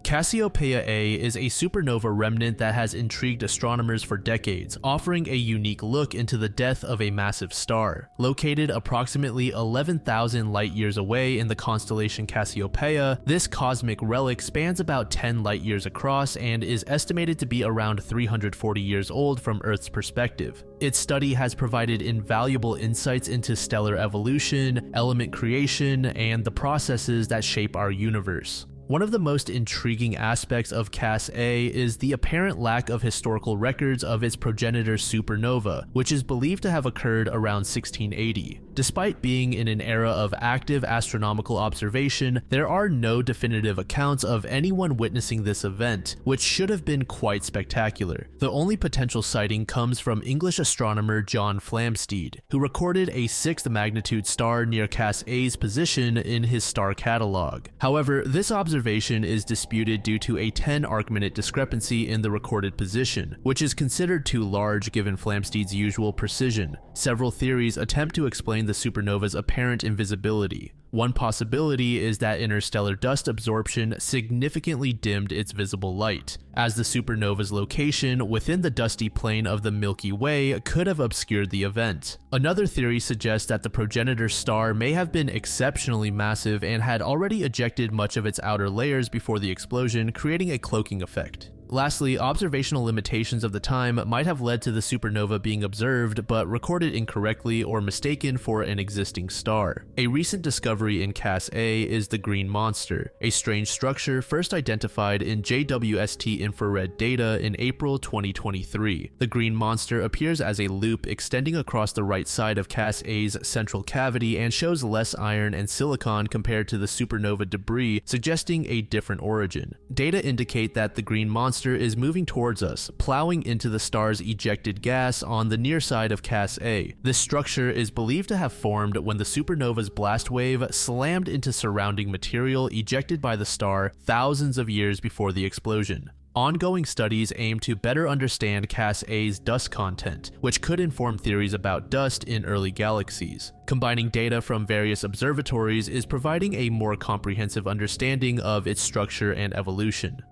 Cassiopeia A is a supernova remnant that has intrigued astronomers for decades, offering a unique look into the death of a massive star. Located approximately 11,000 light-years away in the constellation Cassiopeia, this cosmic relic spans about 10 light-years across and is estimated to be around 340 years old from Earth's perspective. Its study has provided invaluable insights into stellar evolution, element creation, and the processes that shape our universe. One of the most intriguing aspects of Cass A is the apparent lack of historical records of its progenitor supernova, which is believed to have occurred around 1680. Despite being in an era of active astronomical observation, there are no definitive accounts of anyone witnessing this event, which should have been quite spectacular. The only potential sighting comes from English astronomer John Flamsteed, who recorded a 6th magnitude star near Cass A's position in his star catalog. However, this observation is disputed due to a 10 arcminute discrepancy in the recorded position, which is considered too large given Flamsteed's usual precision. Several theories attempt to explain the supernova's apparent invisibility. One possibility is that interstellar dust absorption significantly dimmed its visible light, as the supernova's location within the dusty plane of the Milky Way could have obscured the event. Another theory suggests that the progenitor star may have been exceptionally massive and had already ejected much of its outer layers before the explosion, creating a cloaking effect. Lastly, observational limitations of the time might have led to the supernova being observed but recorded incorrectly or mistaken for an existing star. A recent discovery in Cass A is the Green Monster, a strange structure first identified in JWST infrared data in April 2023. The Green Monster appears as a loop extending across the right side of Cass A's central cavity and shows less iron and silicon compared to the supernova debris, suggesting a different origin. Data indicate that the Green Monster is moving towards us, plowing into the star's ejected gas on the near side of Cass A. This structure is believed to have formed when the supernova's blast wave slammed into surrounding material ejected by the star thousands of years before the explosion. Ongoing studies aim to better understand Cass A's dust content, which could inform theories about dust in early galaxies. Combining data from various observatories is providing a more comprehensive understanding of its structure and evolution.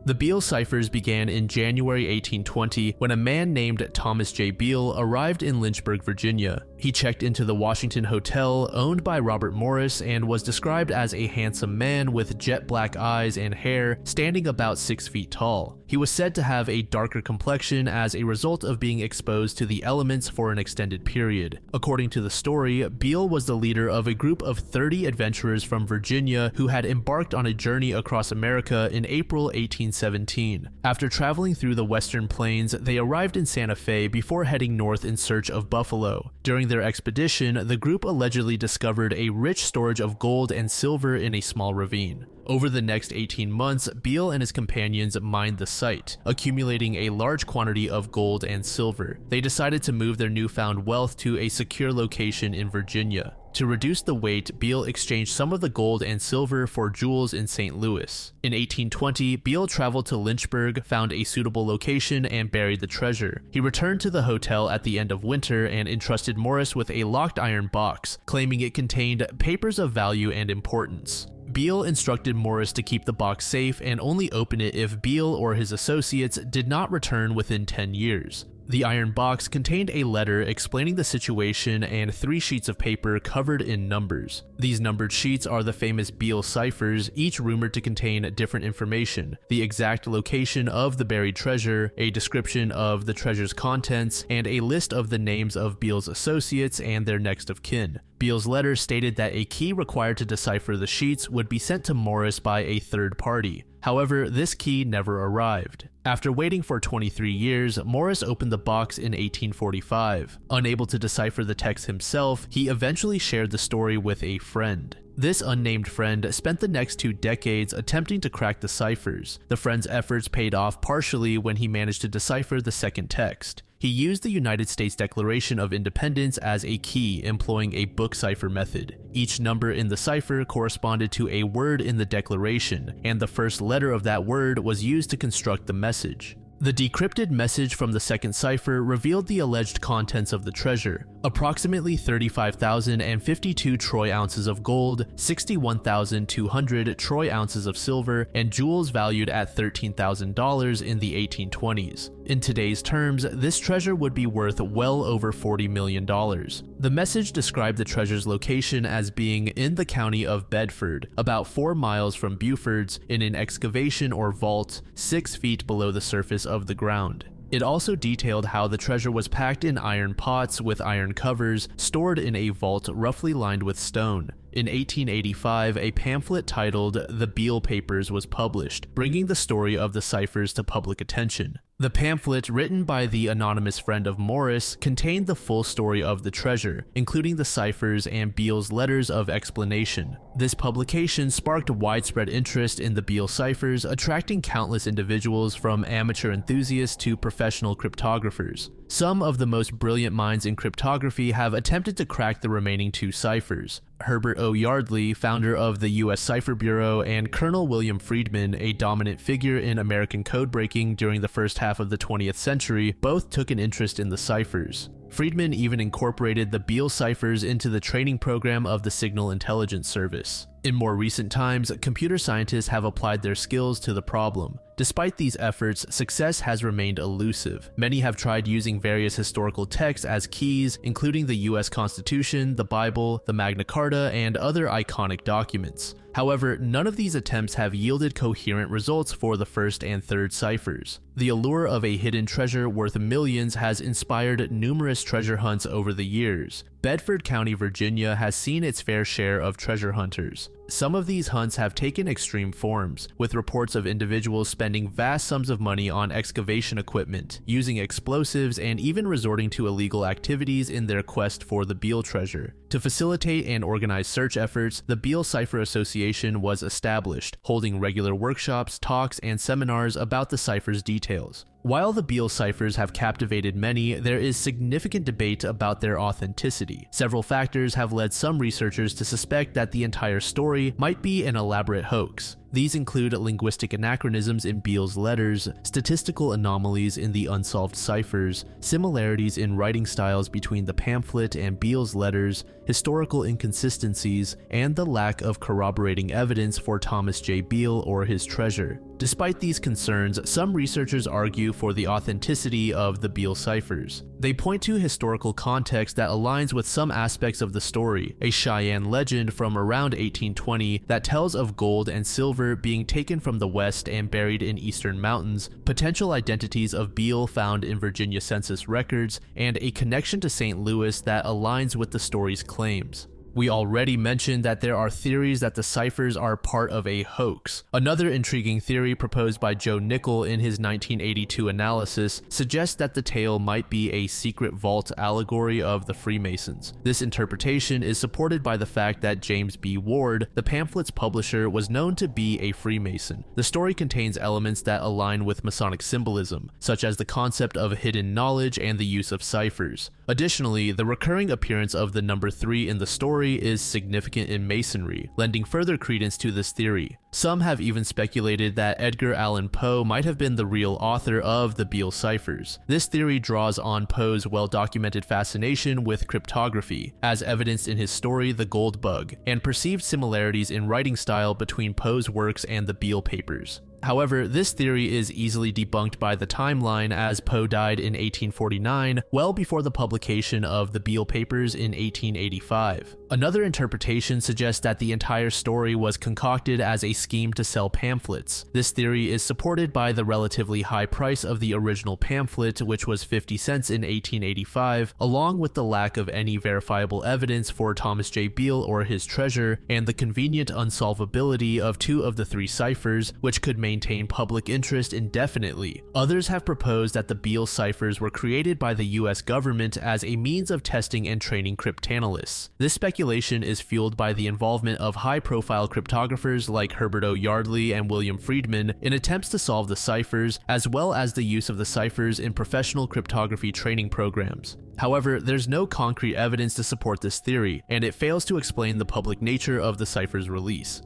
The Beale ciphers began in January 1820 when a man named Thomas J. Beale arrived in Lynchburg, Virginia. He checked into the Washington Hotel owned by Robert Morris and was described as a handsome man with jet black eyes and hair, standing about 6 feet tall. He was said to have a darker complexion as a result of being exposed to the elements for an extended period. According to the story, Beale was the leader of a group of 30 adventurers from Virginia who had embarked on a journey across America in April 1817. After traveling through the western plains, they arrived in Santa Fe before heading north in search of buffalo. During their expedition, the group allegedly discovered a rich storage of gold and silver in a small ravine. Over the next 18 months, Beale and his companions mined the site, accumulating a large quantity of gold and silver. They decided to move their newfound wealth to a secure location in Virginia. To reduce the weight, Beale exchanged some of the gold and silver for jewels in St. Louis. In 1820, Beale traveled to Lynchburg, found a suitable location, and buried the treasure. He returned to the hotel at the end of winter and entrusted Morris with a locked iron box, claiming it contained papers of value and importance. Beale instructed Morris to keep the box safe and only open it if Beale or his associates did not return within 10 years. The iron box contained a letter explaining the situation and 3 sheets of paper covered in numbers. These numbered sheets are the famous Beale ciphers, each rumored to contain different information: the exact location of the buried treasure, a description of the treasure's contents, and a list of the names of Beale's associates and their next of kin. Beale's letter stated that a key required to decipher the sheets would be sent to Morris by a third party. However, this key never arrived. After waiting for 23 years, Morris opened the box in 1845. Unable to decipher the text himself, he eventually shared the story with a friend. This unnamed friend spent the next 2 decades attempting to crack the ciphers. The friend's efforts paid off partially when he managed to decipher the second text. He used the United States Declaration of Independence as a key, employing a book cipher method. Each number in the cipher corresponded to a word in the declaration, and the first letter of that word was used to construct the message. The decrypted message from the second cipher revealed the alleged contents of the treasure: approximately 35,052 troy ounces of gold, 61,200 troy ounces of silver, and jewels valued at $13,000 in the 1820s. In today's terms, this treasure would be worth well over $40 million. The message described the treasure's location as being in the county of Bedford, about 4 miles from Beaufort's, in an excavation or vault 6 feet below the surface of the ground. It also detailed how the treasure was packed in iron pots with iron covers, stored in a vault roughly lined with stone. In 1885, a pamphlet titled The Beale Papers was published, bringing the story of the ciphers to public attention. The pamphlet, written by the anonymous friend of Morris, contained the full story of the treasure, including the ciphers and Beale's letters of explanation. This publication sparked widespread interest in the Beale ciphers, attracting countless individuals from amateur enthusiasts to professional cryptographers. Some of the most brilliant minds in cryptography have attempted to crack the remaining 2 ciphers. Herbert O. Yardley, founder of the U.S. Cipher Bureau, and Colonel William Friedman, a dominant figure in American code-breaking during the first half of the 20th century, both took an interest in the ciphers. Friedman even incorporated the Beale ciphers into the training program of the Signal Intelligence Service. In more recent times, computer scientists have applied their skills to the problem. Despite these efforts, success has remained elusive. Many have tried using various historical texts as keys, including the US Constitution, the Bible, the Magna Carta, and other iconic documents. However, none of these attempts have yielded coherent results for the first and third ciphers. The allure of a hidden treasure worth millions has inspired numerous treasure hunts over the years. Bedford County, Virginia has seen its fair share of treasure hunters. Some of these hunts have taken extreme forms, with reports of individuals spending vast sums of money on excavation equipment, using explosives, and even resorting to illegal activities in their quest for the Beale treasure. To facilitate and organize search efforts, the Beale Cipher Association was established, holding regular workshops, talks, and seminars about the cipher's details. While the Beale ciphers have captivated many, there is significant debate about their authenticity. Several factors have led some researchers to suspect that the entire story might be an elaborate hoax. These include linguistic anachronisms in Beale's letters, statistical anomalies in the unsolved ciphers, similarities in writing styles between the pamphlet and Beale's letters, historical inconsistencies, and the lack of corroborating evidence for Thomas J. Beale or his treasure. Despite these concerns, some researchers argue for the authenticity of the Beale ciphers. They point to historical context that aligns with some aspects of the story, a Cheyenne legend from around 1820 that tells of gold and silver being taken from the west and buried in eastern mountains, potential identities of Beale found in Virginia census records, and a connection to St. Louis that aligns with the story's claims. We already mentioned that there are theories that the ciphers are part of a hoax. Another intriguing theory proposed by Joe Nickel in his 1982 analysis suggests that the tale might be a secret vault allegory of the Freemasons. This interpretation is supported by the fact that James B. Ward, the pamphlet's publisher, was known to be a Freemason. The story contains elements that align with Masonic symbolism, such as the concept of hidden knowledge and the use of ciphers. Additionally, the recurring appearance of the number 3 in the story is significant in Masonry, lending further credence to this theory. Some have even speculated that Edgar Allan Poe might have been the real author of the Beale ciphers. This theory draws on Poe's well-documented fascination with cryptography, as evidenced in his story The Gold Bug, and perceived similarities in writing style between Poe's works and the Beale papers. However, this theory is easily debunked by the timeline, as Poe died in 1849, well before the publication of the Beale papers in 1885. Another interpretation suggests that the entire story was concocted as a scheme to sell pamphlets. This theory is supported by the relatively high price of the original pamphlet, which was 50 cents in 1885, along with the lack of any verifiable evidence for Thomas J. Beale or his treasure, and the convenient unsolvability of 2 of the 3 ciphers, which could maintain maintain public interest indefinitely. Others have proposed that the Beale ciphers were created by the US government as a means of testing and training cryptanalysts. This speculation is fueled by the involvement of high-profile cryptographers like Herbert O. Yardley and William Friedman in attempts to solve the ciphers, as well as the use of the ciphers in professional cryptography training programs. However, there's no concrete evidence to support this theory, and it fails to explain the public nature of the ciphers' release.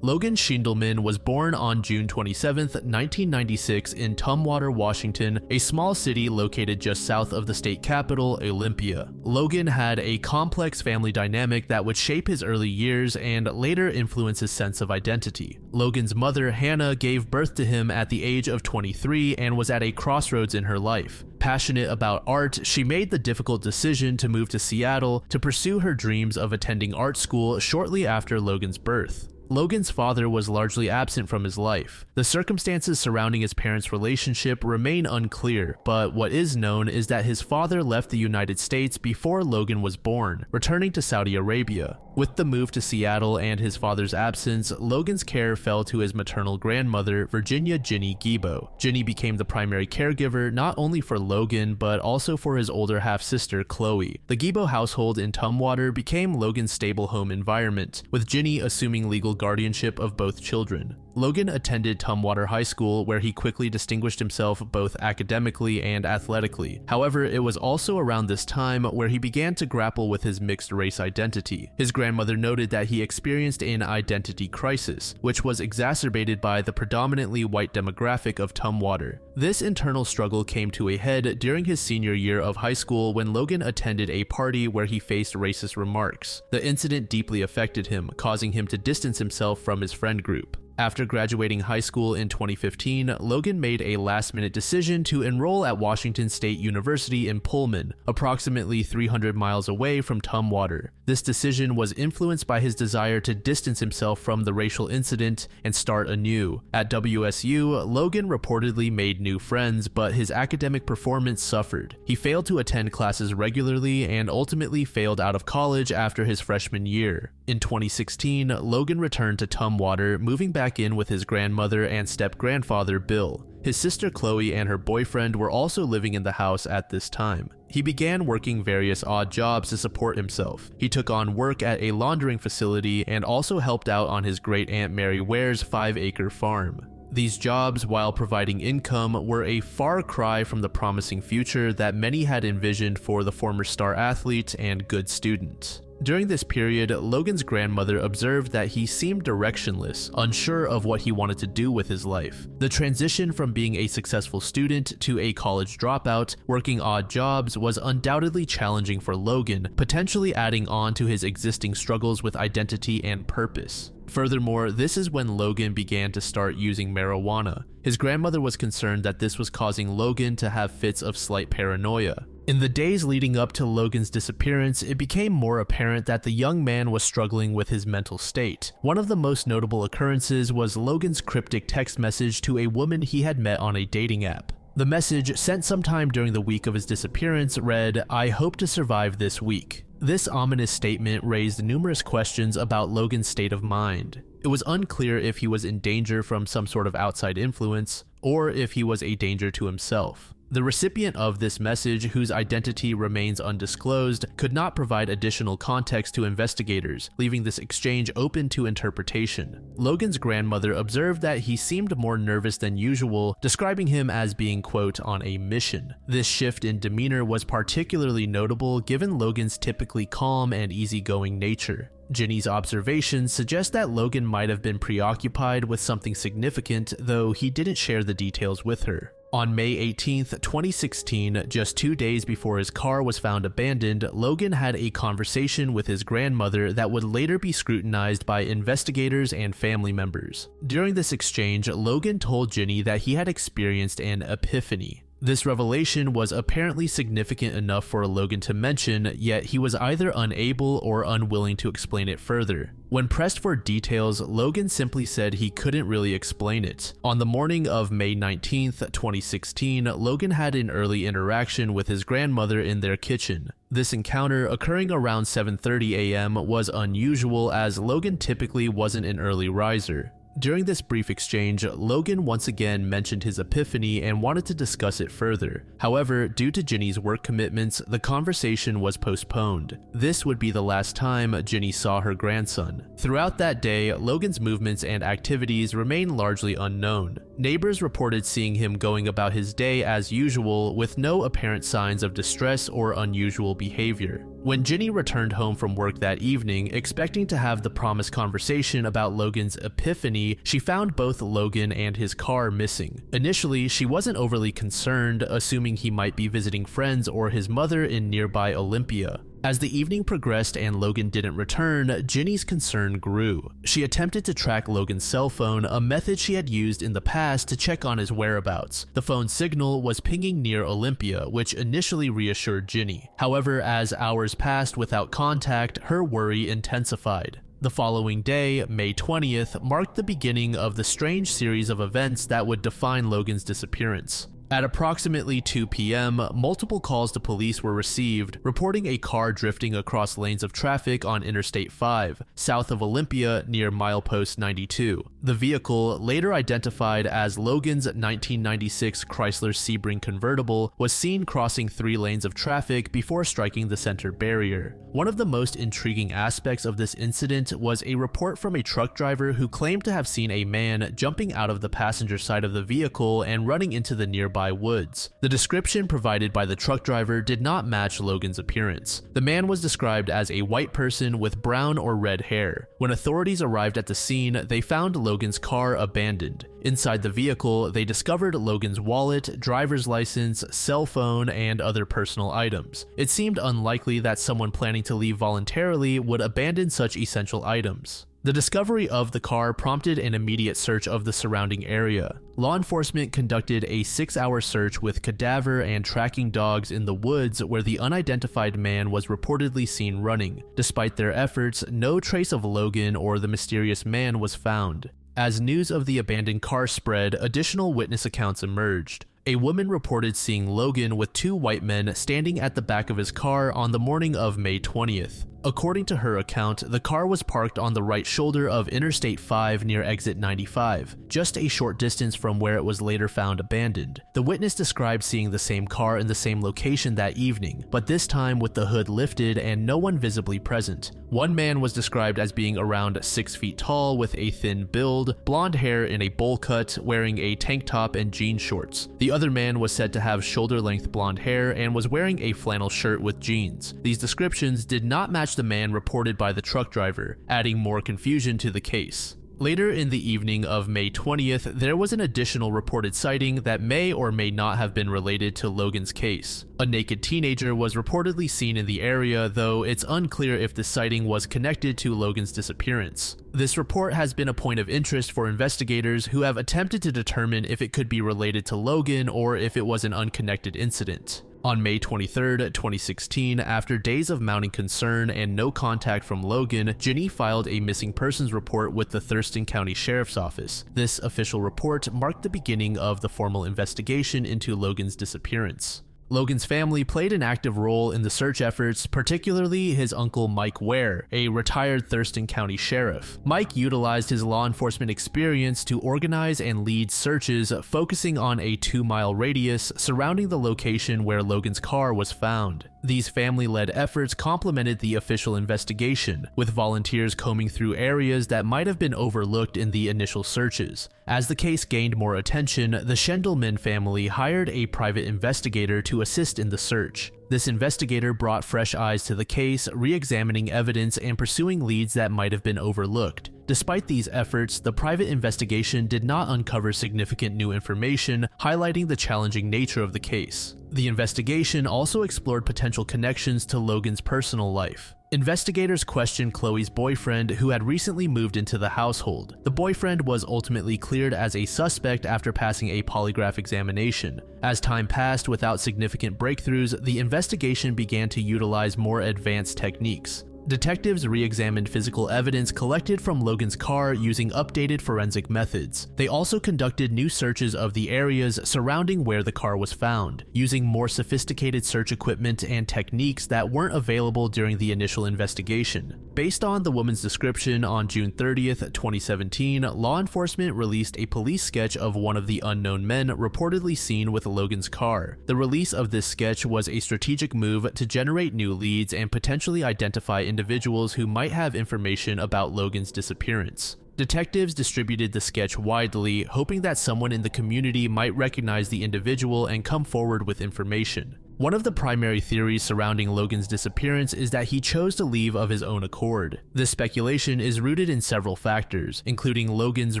Logan Schiendelman was born on June 27, 1996 in Tumwater, Washington, a small city located just south of the state capital, Olympia. Logan had a complex family dynamic that would shape his early years and later influence his sense of identity. Logan's mother, Hannah, gave birth to him at the age of 23 and was at a crossroads in her life. Passionate about art, she made the difficult decision to move to Seattle to pursue her dreams of attending art school shortly after Logan's birth. Logan's father was largely absent from his life. The circumstances surrounding his parents' relationship remain unclear, but what is known is that his father left the United States before Logan was born, returning to Saudi Arabia. With the move to Seattle and his father's absence, Logan's care fell to his maternal grandmother, Virginia Ginny Gibo. Ginny became the primary caregiver not only for Logan, but also for his older half-sister, Chloe. The Gibo household in Tumwater became Logan's stable home environment, with Ginny assuming legal guardianship of both children. Logan attended Tumwater High School, where he quickly distinguished himself both academically and athletically. However, it was also around this time where he began to grapple with his mixed race identity. His grandmother noted that he experienced an identity crisis, which was exacerbated by the predominantly white demographic of Tumwater. This internal struggle came to a head during his senior year of high school when Logan attended a party where he faced racist remarks. The incident deeply affected him, causing him to distance himself from his friend group. After graduating high school in 2015, Logan made a last-minute decision to enroll at Washington State University in Pullman, approximately 300 miles away from Tumwater. This decision was influenced by his desire to distance himself from the racial incident and start anew. At WSU, Logan reportedly made new friends, but his academic performance suffered. He failed to attend classes regularly and ultimately failed out of college after his freshman year. In 2016, Logan returned to Tumwater, moving back in with his grandmother and step-grandfather Bill. His sister Chloe and her boyfriend were also living in the house at this time. He began working various odd jobs to support himself. He took on work at a laundering facility and also helped out on his great-aunt Mary Ware's 5-acre farm. These jobs, while providing income, were a far cry from the promising future that many had envisioned for the former star athlete and good student. During this period, Logan's grandmother observed that he seemed directionless, unsure of what he wanted to do with his life. The transition from being a successful student to a college dropout, working odd jobs, was undoubtedly challenging for Logan, potentially adding on to his existing struggles with identity and purpose. Furthermore, this is when Logan began to start using marijuana. His grandmother was concerned that this was causing Logan to have fits of slight paranoia. In the days leading up to Logan's disappearance, it became more apparent that the young man was struggling with his mental state. One of the most notable occurrences was Logan's cryptic text message to a woman he had met on a dating app. The message, sent sometime during the week of his disappearance, read, "I hope to survive this week." This ominous statement raised numerous questions about Logan's state of mind. It was unclear if he was in danger from some sort of outside influence, or if he was a danger to himself. The recipient of this message, whose identity remains undisclosed, could not provide additional context to investigators, leaving this exchange open to interpretation. Logan's grandmother observed that he seemed more nervous than usual, describing him as being, quote, on a mission. This shift in demeanor was particularly notable given Logan's typically calm and easygoing nature. Ginny's observations suggest that Logan might have been preoccupied with something significant, though he didn't share the details with her. On May 18, 2016, just 2 days before his car was found abandoned, Logan had a conversation with his grandmother that would later be scrutinized by investigators and family members. During this exchange, Logan told Ginny that he had experienced an epiphany. This revelation was apparently significant enough for Logan to mention, yet he was either unable or unwilling to explain it further. When pressed for details, Logan simply said he couldn't really explain it. On the morning of May 19th, 2016, Logan had an early interaction with his grandmother in their kitchen. This encounter, occurring around 7:30 a.m., was unusual as Logan typically wasn't an early riser. During this brief exchange, Logan once again mentioned his epiphany and wanted to discuss it further. However, due to Ginny's work commitments, the conversation was postponed. This would be the last time Ginny saw her grandson. Throughout that day, Logan's movements and activities remain largely unknown. Neighbors reported seeing him going about his day as usual with no apparent signs of distress or unusual behavior. When Ginny returned home from work that evening, expecting to have the promised conversation about Logan's epiphany, she found both Logan and his car missing. Initially, she wasn't overly concerned, assuming he might be visiting friends or his mother in nearby Olympia. As the evening progressed and Logan didn't return, Ginny's concern grew. She attempted to track Logan's cell phone, a method she had used in the past to check on his whereabouts. The phone's signal was pinging near Olympia, which initially reassured Ginny. However, as hours passed without contact, her worry intensified. The following day, May 20th, marked the beginning of the strange series of events that would define Logan's disappearance. At approximately 2 p.m., multiple calls to police were received, reporting a car drifting across lanes of traffic on Interstate 5, south of Olympia near milepost 92. The vehicle, later identified as Logan's 1996 Chrysler Sebring convertible, was seen crossing 3 lanes of traffic before striking the center barrier. One of the most intriguing aspects of this incident was a report from a truck driver who claimed to have seen a man jumping out of the passenger side of the vehicle and running into the nearby woods. The description provided by the truck driver did not match Logan's appearance. The man was described as a white person with brown or red hair. When authorities arrived at the scene, they found Logan's car abandoned. Inside the vehicle, they discovered Logan's wallet, driver's license, cell phone, and other personal items. It seemed unlikely that someone planning to leave voluntarily would abandon such essential items. The discovery of the car prompted an immediate search of the surrounding area. Law enforcement conducted a 6-hour search with cadaver and tracking dogs in the woods where the unidentified man was reportedly seen running. Despite their efforts, no trace of Logan or the mysterious man was found. As news of the abandoned car spread, additional witness accounts emerged. A woman reported seeing Logan with 2 white men standing at the back of his car on the morning of May 20th. According to her account, the car was parked on the right shoulder of Interstate 5 near exit 95, just a short distance from where it was later found abandoned. The witness described seeing the same car in the same location that evening, but this time with the hood lifted and no one visibly present. One man was described as being around 6 feet tall with a thin build, blonde hair in a bowl cut, wearing a tank top and jean shorts. The other man was said to have shoulder-length blonde hair and was wearing a flannel shirt with jeans. These descriptions did not match the man reported by the truck driver, adding more confusion to the case. Later in the evening of May 20th, there was an additional reported sighting that may or may not have been related to Logan's case. A naked teenager was reportedly seen in the area, though it's unclear if the sighting was connected to Logan's disappearance. This report has been a point of interest for investigators who have attempted to determine if it could be related to Logan or if it was an unconnected incident. On May 23, 2016, after days of mounting concern and no contact from Logan, Ginny filed a missing persons report with the Thurston County Sheriff's Office. This official report marked the beginning of the formal investigation into Logan's disappearance. Logan's family played an active role in the search efforts, particularly his uncle Mike Ware, a retired Thurston County sheriff. Mike utilized his law enforcement experience to organize and lead searches focusing on a 2-mile radius surrounding the location where Logan's car was found. These family-led efforts complemented the official investigation, with volunteers combing through areas that might have been overlooked in the initial searches. As the case gained more attention, the Schiendelman family hired a private investigator to assist in the search. This investigator brought fresh eyes to the case, re-examining evidence and pursuing leads that might have been overlooked. Despite these efforts, the private investigation did not uncover significant new information, highlighting the challenging nature of the case. The investigation also explored potential connections to Logan's personal life. Investigators questioned Chloe's boyfriend, who had recently moved into the household. The boyfriend was ultimately cleared as a suspect after passing a polygraph examination. As time passed without significant breakthroughs, the investigation began to utilize more advanced techniques. Detectives re-examined physical evidence collected from Logan's car using updated forensic methods. They also conducted new searches of the areas surrounding where the car was found, using more sophisticated search equipment and techniques that weren't available during the initial investigation. Based on the woman's description, on June 30th, 2017, law enforcement released a police sketch of one of the unknown men reportedly seen with Logan's car. The release of this sketch was a strategic move to generate new leads and potentially identify individuals who might have information about Logan's disappearance. Detectives distributed the sketch widely, hoping that someone in the community might recognize the individual and come forward with information. One of the primary theories surrounding Logan's disappearance is that he chose to leave of his own accord. This speculation is rooted in several factors, including Logan's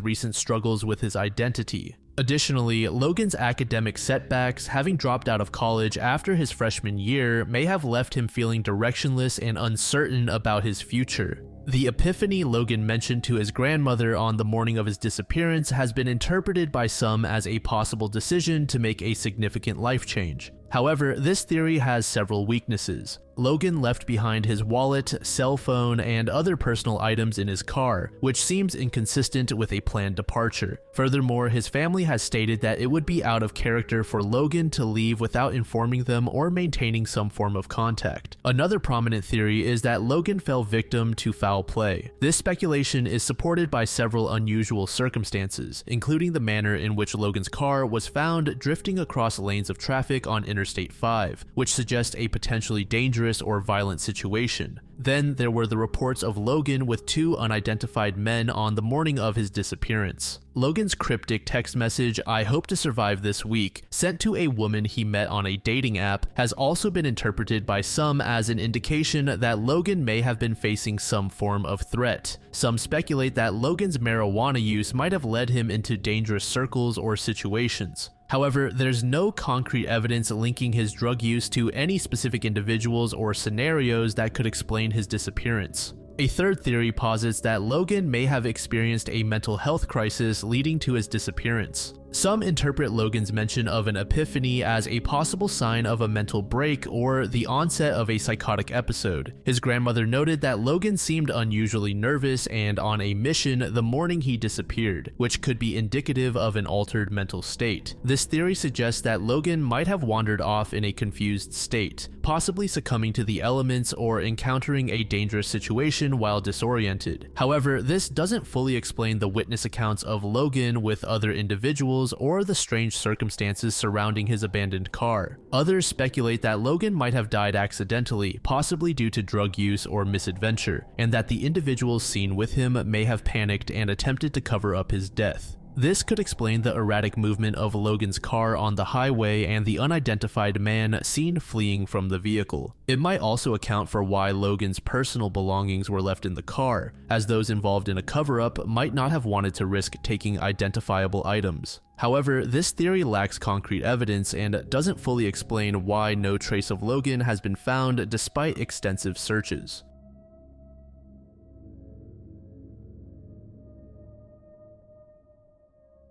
recent struggles with his identity. Additionally, Logan's academic setbacks, having dropped out of college after his freshman year, may have left him feeling directionless and uncertain about his future. The epiphany Logan mentioned to his grandmother on the morning of his disappearance has been interpreted by some as a possible decision to make a significant life change. However, this theory has several weaknesses. Logan left behind his wallet, cell phone, and other personal items in his car, which seems inconsistent with a planned departure. Furthermore, his family has stated that it would be out of character for Logan to leave without informing them or maintaining some form of contact. Another prominent theory is that Logan fell victim to foul play. This speculation is supported by several unusual circumstances, including the manner in which Logan's car was found drifting across lanes of traffic on Interstate 5, which suggests a potentially dangerous or violent situation. Then there were the reports of Logan with two unidentified men on the morning of his disappearance. Logan's cryptic text message, "I hope to survive this week," sent to a woman he met on a dating app, has also been interpreted by some as an indication that Logan may have been facing some form of threat. Some speculate that Logan's marijuana use might have led him into dangerous circles or situations. However, there's no concrete evidence linking his drug use to any specific individuals or scenarios that could explain his disappearance. A third theory posits that Logan may have experienced a mental health crisis leading to his disappearance. Some interpret Logan's mention of an epiphany as a possible sign of a mental break or the onset of a psychotic episode. His grandmother noted that Logan seemed unusually nervous and on a mission the morning he disappeared, which could be indicative of an altered mental state. This theory suggests that Logan might have wandered off in a confused state, possibly succumbing to the elements or encountering a dangerous situation while disoriented. However, this doesn't fully explain the witness accounts of Logan with other individuals or the strange circumstances surrounding his abandoned car. Others speculate that Logan might have died accidentally, possibly due to drug use or misadventure, and that the individuals seen with him may have panicked and attempted to cover up his death. This could explain the erratic movement of Logan's car on the highway and the unidentified man seen fleeing from the vehicle. It might also account for why Logan's personal belongings were left in the car, as those involved in a cover-up might not have wanted to risk taking identifiable items. However, this theory lacks concrete evidence and doesn't fully explain why no trace of Logan has been found despite extensive searches.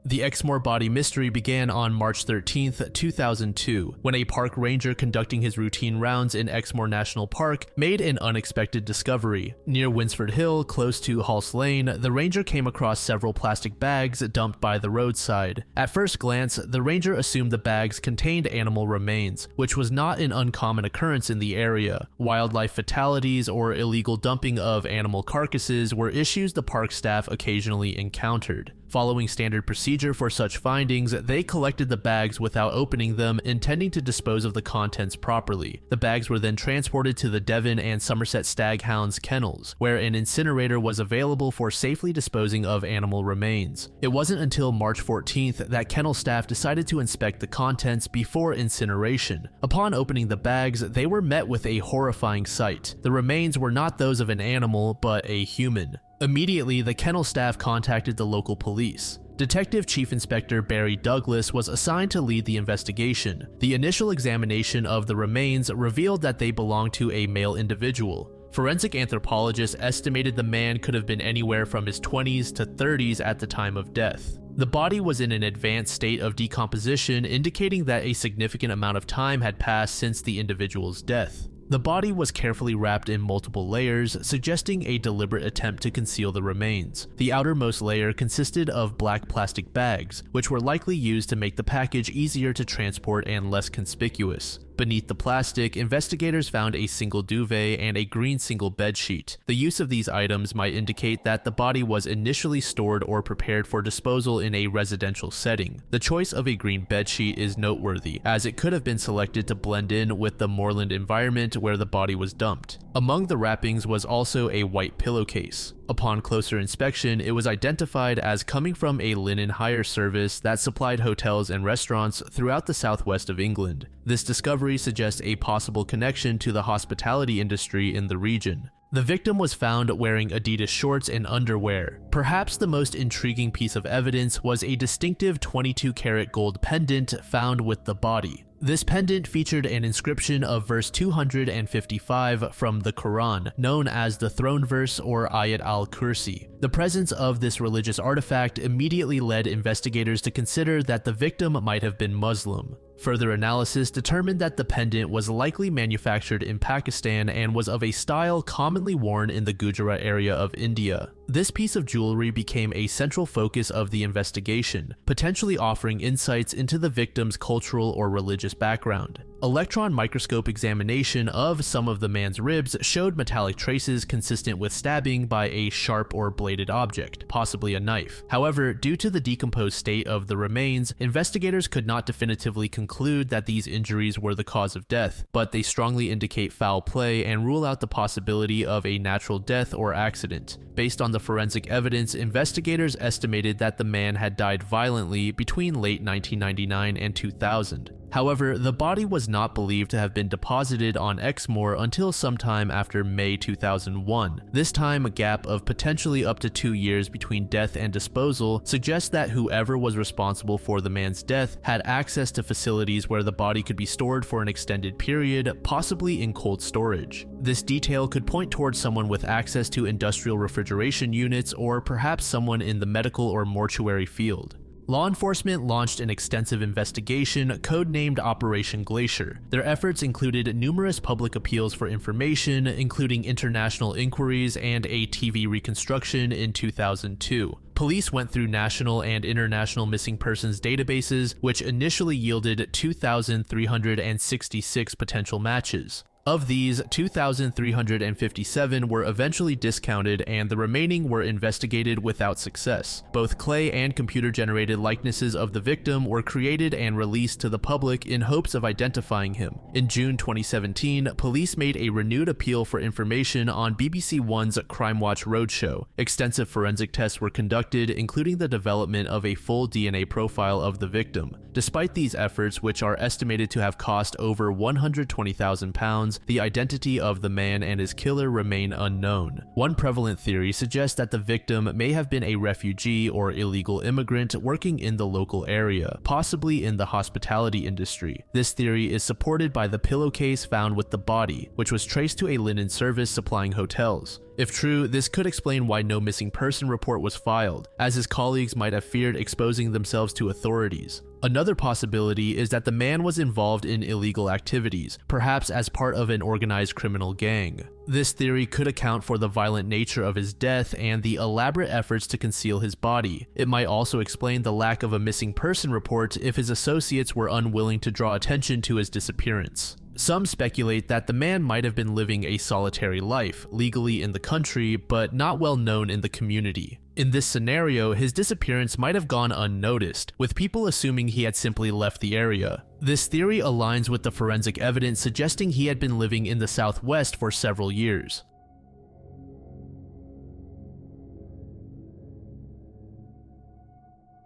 The Exmoor body mystery began on March 13th, 2002, when a park ranger conducting his routine rounds in Exmoor National Park made an unexpected discovery. Near Winsford Hill, close to Halse Lane, the ranger came across several plastic bags dumped by the roadside. At first glance, the ranger assumed the bags contained animal remains, which was not an uncommon occurrence in the area. Wildlife fatalities or illegal dumping of animal carcasses were issues the park staff occasionally encountered. Following standard procedure for such findings, they collected the bags without opening them, intending to dispose of the contents properly. The bags were then transported to the Devon and Somerset Staghounds kennels, where an incinerator was available for safely disposing of animal remains. It wasn't until March 14th that kennel staff decided to inspect the contents before incineration. Upon opening the bags, they were met with a horrifying sight. The remains were not those of an animal, but a human. Immediately, the kennel staff contacted the local police. Detective Chief Inspector Barry Douglas was assigned to lead the investigation. The initial examination of the remains revealed that they belonged to a male individual. Forensic anthropologists estimated the man could have been anywhere from his 20s to 30s at the time of death. The body was in an advanced state of decomposition, indicating that a significant amount of time had passed since the individual's death. The body was carefully wrapped in multiple layers, suggesting a deliberate attempt to conceal the remains. The outermost layer consisted of black plastic bags, which were likely used to make the package easier to transport and less conspicuous. Beneath the plastic, investigators found a single duvet and a green single bedsheet. The use of these items might indicate that the body was initially stored or prepared for disposal in a residential setting. The choice of a green bedsheet is noteworthy, as it could have been selected to blend in with the moorland environment where the body was dumped. Among the wrappings was also a white pillowcase. Upon closer inspection, it was identified as coming from a linen hire service that supplied hotels and restaurants throughout the southwest of England. This discovery suggests a possible connection to the hospitality industry in the region. The victim was found wearing Adidas shorts and underwear. Perhaps the most intriguing piece of evidence was a distinctive 22-karat gold pendant found with the body. This pendant featured an inscription of verse 255 from the Quran, known as the throne verse or Ayat al-Kursi. The presence of this religious artifact immediately led investigators to consider that the victim might have been Muslim. Further analysis determined that the pendant was likely manufactured in Pakistan and was of a style commonly worn in the Gujarat area of India. This piece of jewelry became a central focus of the investigation, potentially offering insights into the victim's cultural or religious background. Electron microscope examination of some of the man's ribs showed metallic traces consistent with stabbing by a sharp or bladed object, possibly a knife. However, due to the decomposed state of the remains, investigators could not definitively conclude that these injuries were the cause of death, but they strongly indicate foul play and rule out the possibility of a natural death or accident. Based on the forensic evidence, investigators estimated that the man had died violently between late 1999 and 2000. However, the body was not believed to have been deposited on Exmoor until sometime after May 2001. This time, a gap of potentially up to 2 years between death and disposal suggests that whoever was responsible for the man's death had access to facilities where the body could be stored for an extended period, possibly in cold storage. This detail could point towards someone with access to industrial refrigeration units or perhaps someone in the medical or mortuary field. Law enforcement launched an extensive investigation codenamed Operation Glacier. Their efforts included numerous public appeals for information, including international inquiries and a TV reconstruction in 2002. Police went through national and international missing persons databases, which initially yielded 2,366 potential matches. Of these, 2,357 were eventually discounted and the remaining were investigated without success. Both clay and computer-generated likenesses of the victim were created and released to the public in hopes of identifying him. In June 2017, police made a renewed appeal for information on BBC One's Crime Watch Roadshow. Extensive forensic tests were conducted, including the development of a full DNA profile of the victim. Despite these efforts, which are estimated to have cost over £120,000, the identity of the man and his killer remain unknown. One prevalent theory suggests that the victim may have been a refugee or illegal immigrant working in the local area, possibly in the hospitality industry. This theory is supported by the pillowcase found with the body, which was traced to a linen service supplying hotels. If true, this could explain why no missing person report was filed, as his colleagues might have feared exposing themselves to authorities. Another possibility is that the man was involved in illegal activities, perhaps as part of an organized criminal gang. This theory could account for the violent nature of his death and the elaborate efforts to conceal his body. It might also explain the lack of a missing person report if his associates were unwilling to draw attention to his disappearance. Some speculate that the man might have been living a solitary life, legally in the country, but not well known in the community. In this scenario, his disappearance might have gone unnoticed, with people assuming he had simply left the area. This theory aligns with the forensic evidence suggesting he had been living in the Southwest for several years.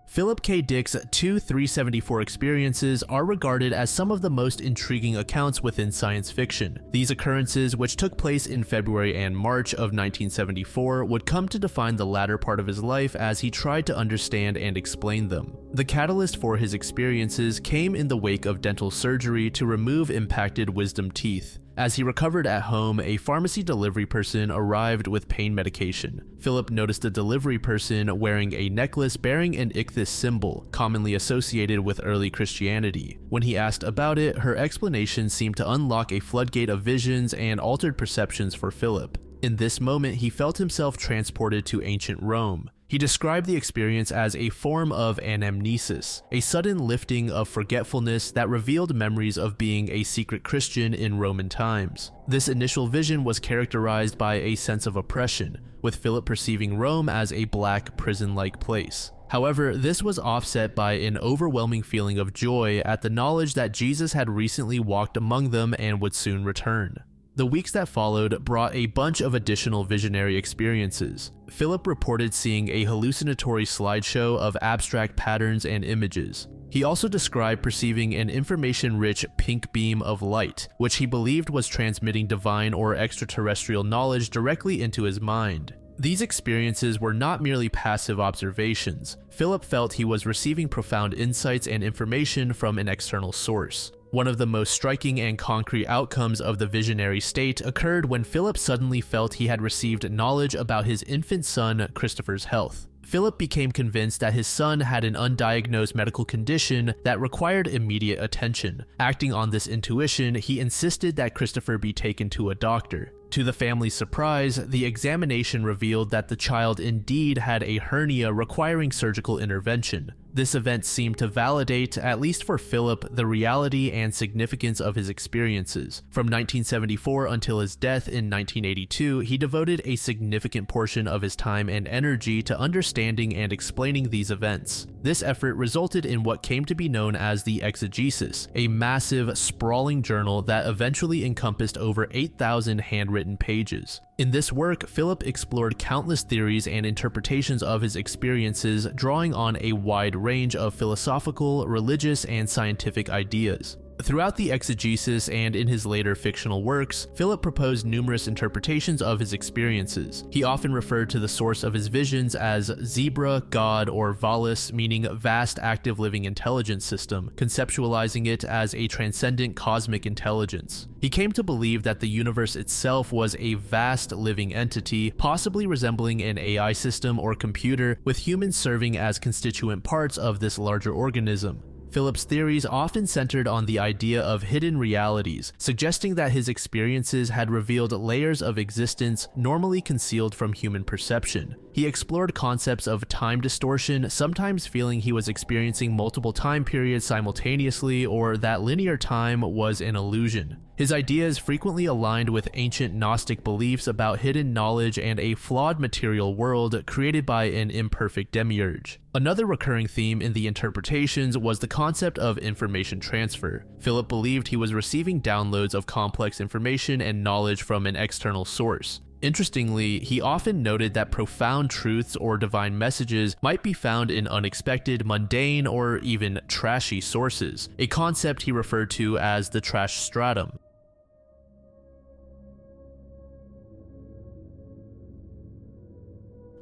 Philip K. Dick's two 374 experiences are regarded as some of the most intriguing accounts within science fiction. These occurrences, which took place in February and March of 1974, would come to define the latter part of his life as he tried to understand and explain them. The catalyst for his experiences came in the wake of dental surgery to remove impacted wisdom teeth. As he recovered at home, a pharmacy delivery person arrived with pain medication. Philip noticed a delivery person wearing a necklace bearing an ichthys symbol, commonly associated with early Christianity. When he asked about it, her explanation seemed to unlock a floodgate of visions and altered perceptions for Philip. In this moment, he felt himself transported to ancient Rome. He described the experience as a form of anamnesis, a sudden lifting of forgetfulness that revealed memories of being a secret Christian in Roman times. This initial vision was characterized by a sense of oppression, with Philip perceiving Rome as a black, prison-like place. However, this was offset by an overwhelming feeling of joy at the knowledge that Jesus had recently walked among them and would soon return. The weeks that followed brought a bunch of additional visionary experiences. Philip reported seeing a hallucinatory slideshow of abstract patterns and images. He also described perceiving an information-rich pink beam of light, which he believed was transmitting divine or extraterrestrial knowledge directly into his mind. These experiences were not merely passive observations. Philip felt he was receiving profound insights and information from an external source. One of the most striking and concrete outcomes of the visionary state occurred when Philip suddenly felt he had received knowledge about his infant son, Christopher's health. Philip became convinced that his son had an undiagnosed medical condition that required immediate attention. Acting on this intuition, he insisted that Christopher be taken to a doctor. To the family's surprise, the examination revealed that the child indeed had a hernia requiring surgical intervention. This event seemed to validate, at least for Philip, the reality and significance of his experiences. From 1974 until his death in 1982, he devoted a significant portion of his time and energy to understanding and explaining these events. This effort resulted in what came to be known as the Exegesis, a massive, sprawling journal that eventually encompassed over 8,000 handwritten pages. In this work, Philip explored countless theories and interpretations of his experiences, drawing on a wide range of philosophical, religious, and scientific ideas. Throughout the exegesis and in his later fictional works, Philip proposed numerous interpretations of his experiences. He often referred to the source of his visions as zebra, God, or Valis, meaning vast active living intelligence system, conceptualizing it as a transcendent cosmic intelligence. He came to believe that the universe itself was a vast living entity, possibly resembling an AI system or computer, with humans serving as constituent parts of this larger organism. Philip's theories often centered on the idea of hidden realities, suggesting that his experiences had revealed layers of existence normally concealed from human perception. He explored concepts of time distortion, sometimes feeling he was experiencing multiple time periods simultaneously, or that linear time was an illusion. His ideas frequently aligned with ancient Gnostic beliefs about hidden knowledge and a flawed material world created by an imperfect demiurge. Another recurring theme in the interpretations was the concept of information transfer. Philip believed he was receiving downloads of complex information and knowledge from an external source. Interestingly, he often noted that profound truths or divine messages might be found in unexpected, mundane, or even trashy sources, a concept he referred to as the trash stratum.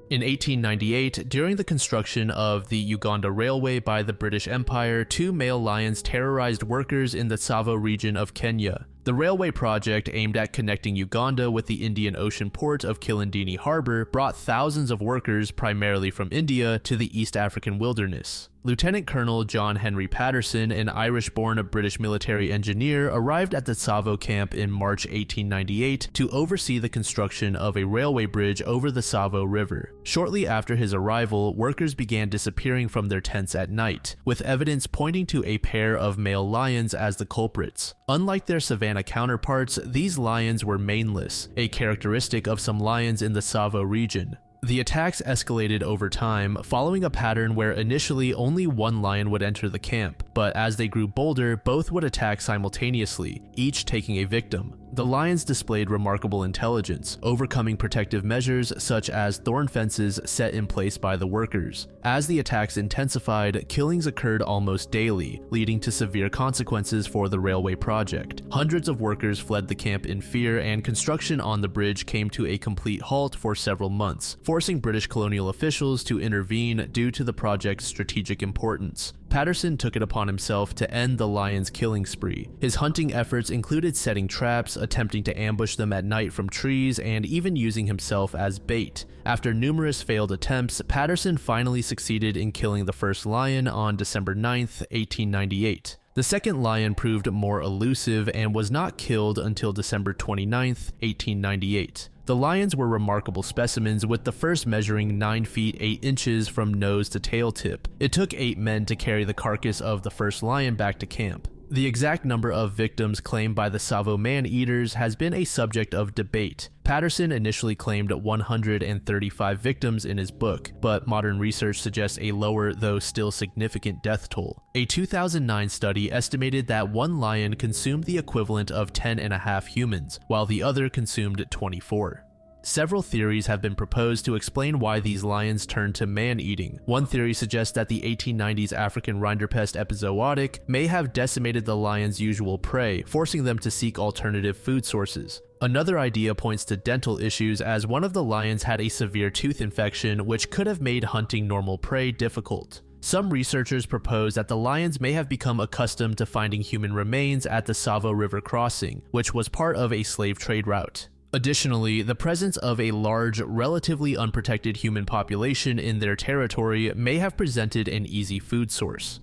In 1898, during the construction of the Uganda Railway by the British Empire, 2 male lions terrorized workers in the Tsavo region of Kenya. The railway project, aimed at connecting Uganda with the Indian Ocean port of Kilindini Harbor, brought thousands of workers, primarily from India, to the East African wilderness. Lieutenant Colonel John Henry Patterson, an Irish-born British military engineer, arrived at the Tsavo camp in March 1898 to oversee the construction of a railway bridge over the Tsavo River. Shortly after his arrival, workers began disappearing from their tents at night, with evidence pointing to a pair of male lions as the culprits. Unlike their savanna counterparts, these lions were maneless, a characteristic of some lions in the Tsavo region. The attacks escalated over time, following a pattern where initially only one lion would enter the camp, but as they grew bolder, both would attack simultaneously, each taking a victim. The lions displayed remarkable intelligence, overcoming protective measures such as thorn fences set in place by the workers. As the attacks intensified, killings occurred almost daily, leading to severe consequences for the railway project. Hundreds of workers fled the camp in fear, and construction on the bridge came to a complete halt for several months, forcing British colonial officials to intervene due to the project's strategic importance. Patterson took it upon himself to end the lion's killing spree. His hunting efforts included setting traps, attempting to ambush them at night from trees, and even using himself as bait. After numerous failed attempts, Patterson finally succeeded in killing the first lion on December 9th, 1898. The second lion proved more elusive and was not killed until December 29th, 1898. The lions were remarkable specimens, with the first measuring 9 feet 8 inches from nose to tail tip. It took 8 men to carry the carcass of the first lion back to camp. The exact number of victims claimed by the Tsavo man-eaters has been a subject of debate. Patterson initially claimed 135 victims in his book, but modern research suggests a lower, though still significant, death toll. A 2009 study estimated that one lion consumed the equivalent of 10.5 humans, while the other consumed 24. Several theories have been proposed to explain why these lions turned to man-eating. One theory suggests that the 1890s African rinderpest epizootic may have decimated the lion's usual prey, forcing them to seek alternative food sources. Another idea points to dental issues, as one of the lions had a severe tooth infection which could have made hunting normal prey difficult. Some researchers propose that the lions may have become accustomed to finding human remains at the Tsavo River crossing, which was part of a slave trade route. Additionally, the presence of a large, relatively unprotected human population in their territory may have presented an easy food source.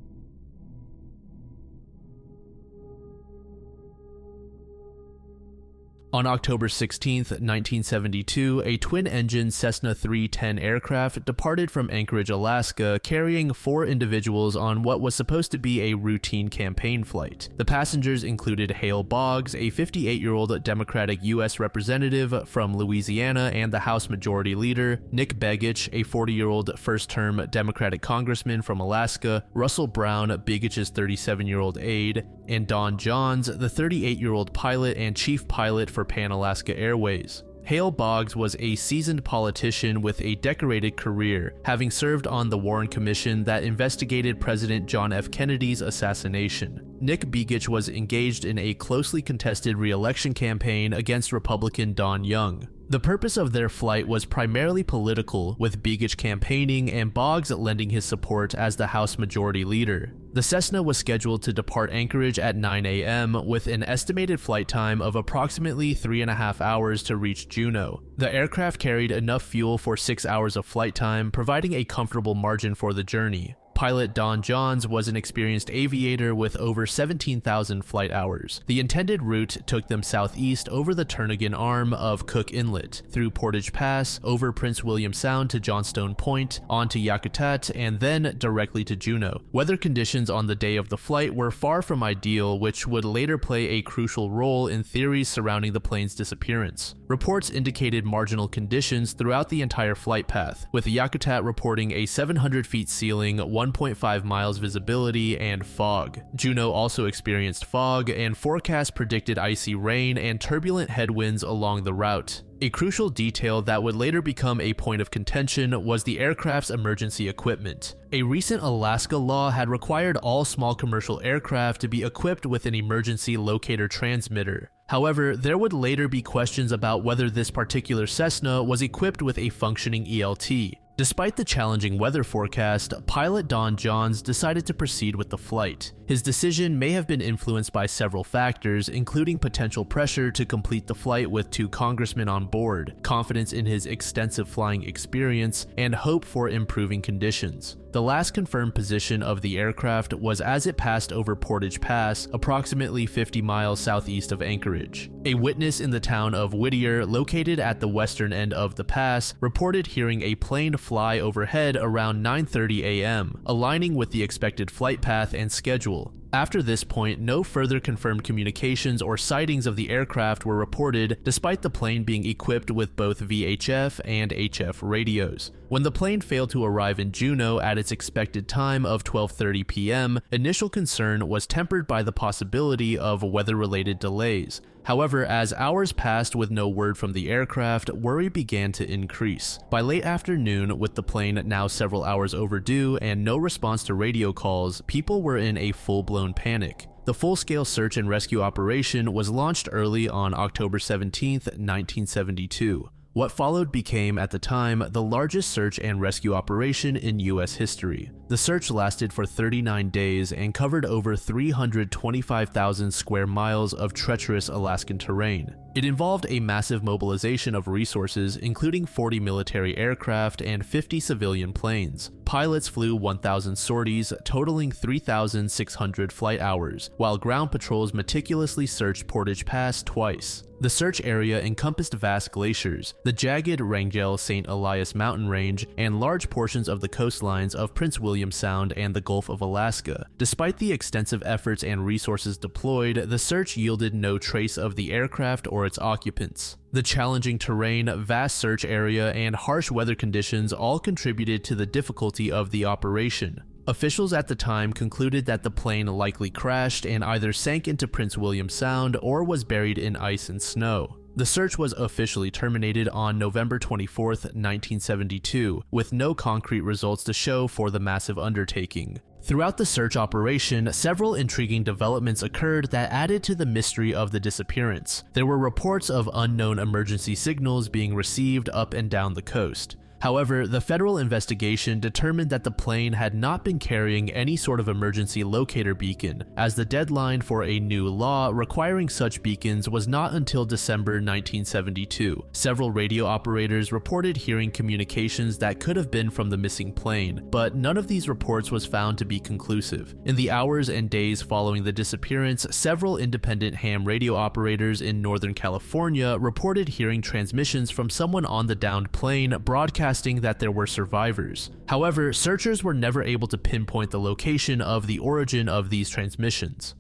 On October 16, 1972, a twin-engine Cessna 310 aircraft departed from Anchorage, Alaska, carrying 4 individuals on what was supposed to be a routine campaign flight. The passengers included Hale Boggs, a 58-year-old Democratic U.S. representative from Louisiana and the House Majority Leader, Nick Begich, a 40-year-old first-term Democratic congressman from Alaska, Russell Brown, Begich's 37-year-old aide, and Don Johns, the 38-year-old pilot and chief pilot for Pan-Alaska Airways. Hale Boggs was a seasoned politician with a decorated career, having served on the Warren Commission that investigated President John F. Kennedy's assassination. Nick Begich was engaged in a closely contested re-election campaign against Republican Don Young. The purpose of their flight was primarily political, with Begich campaigning and Boggs lending his support as the House Majority Leader. The Cessna was scheduled to depart Anchorage at 9 a.m. with an estimated flight time of approximately 3.5 hours to reach Juneau. The aircraft carried enough fuel for 6 hours of flight time, providing a comfortable margin for the journey. Pilot Don Johns was an experienced aviator with over 17,000 flight hours. The intended route took them southeast over the Turnagain Arm of Cook Inlet, through Portage Pass, over Prince William Sound to Johnstone Point, on to Yakutat, and then directly to Juneau. Weather conditions on the day of the flight were far from ideal, which would later play a crucial role in theories surrounding the plane's disappearance. Reports indicated marginal conditions throughout the entire flight path, with Yakutat reporting a 700 feet ceiling, 1.5 miles visibility, and fog. Juneau also experienced fog, and forecasts predicted icy rain and turbulent headwinds along the route. A crucial detail that would later become a point of contention was the aircraft's emergency equipment. A recent Alaska law had required all small commercial aircraft to be equipped with an emergency locator transmitter. However, there would later be questions about whether this particular Cessna was equipped with a functioning ELT. Despite the challenging weather forecast, pilot Don Johns decided to proceed with the flight. His decision may have been influenced by several factors, including potential pressure to complete the flight with 2 congressmen on board, confidence in his extensive flying experience, and hope for improving conditions. The last confirmed position of the aircraft was as it passed over Portage Pass, approximately 50 miles southeast of Anchorage. A witness in the town of Whittier, located at the western end of the pass, reported hearing a plane fly overhead around 9:30 a.m., aligning with the expected flight path and schedule. After this point, no further confirmed communications or sightings of the aircraft were reported, despite the plane being equipped with both VHF and HF radios. When the plane failed to arrive in Juneau at its expected time of 12:30 p.m., initial concern was tempered by the possibility of weather-related delays. However, as hours passed with no word from the aircraft, worry began to increase. By late afternoon, with the plane now several hours overdue and no response to radio calls, people were in a full-blown panic. The full-scale search and rescue operation was launched early on October 17, 1972. What followed became, at the time, the largest search and rescue operation in US history. The search lasted for 39 days and covered over 325,000 square miles of treacherous Alaskan terrain. It involved a massive mobilization of resources, including 40 military aircraft and 50 civilian planes. Pilots flew 1,000 sorties, totaling 3,600 flight hours, while ground patrols meticulously searched Portage Pass twice. The search area encompassed vast glaciers, the jagged Wrangell St. Elias mountain range, and large portions of the coastlines of Prince William Sound and the Gulf of Alaska. Despite the extensive efforts and resources deployed, the search yielded no trace of the aircraft or its occupants. The challenging terrain, vast search area, and harsh weather conditions all contributed to the difficulty of the operation. Officials at the time concluded that the plane likely crashed and either sank into Prince William Sound or was buried in ice and snow. The search was officially terminated on November 24, 1972, with no concrete results to show for the massive undertaking. Throughout the search operation, several intriguing developments occurred that added to the mystery of the disappearance. There were reports of unknown emergency signals being received up and down the coast. However, the federal investigation determined that the plane had not been carrying any sort of emergency locator beacon, as the deadline for a new law requiring such beacons was not until December 1972. Several radio operators reported hearing communications that could have been from the missing plane, but none of these reports was found to be conclusive. In the hours and days following the disappearance, several independent ham radio operators in Northern California reported hearing transmissions from someone on the downed plane broadcasting that there were survivors. However, searchers were never able to pinpoint the location of the origin of these transmissions.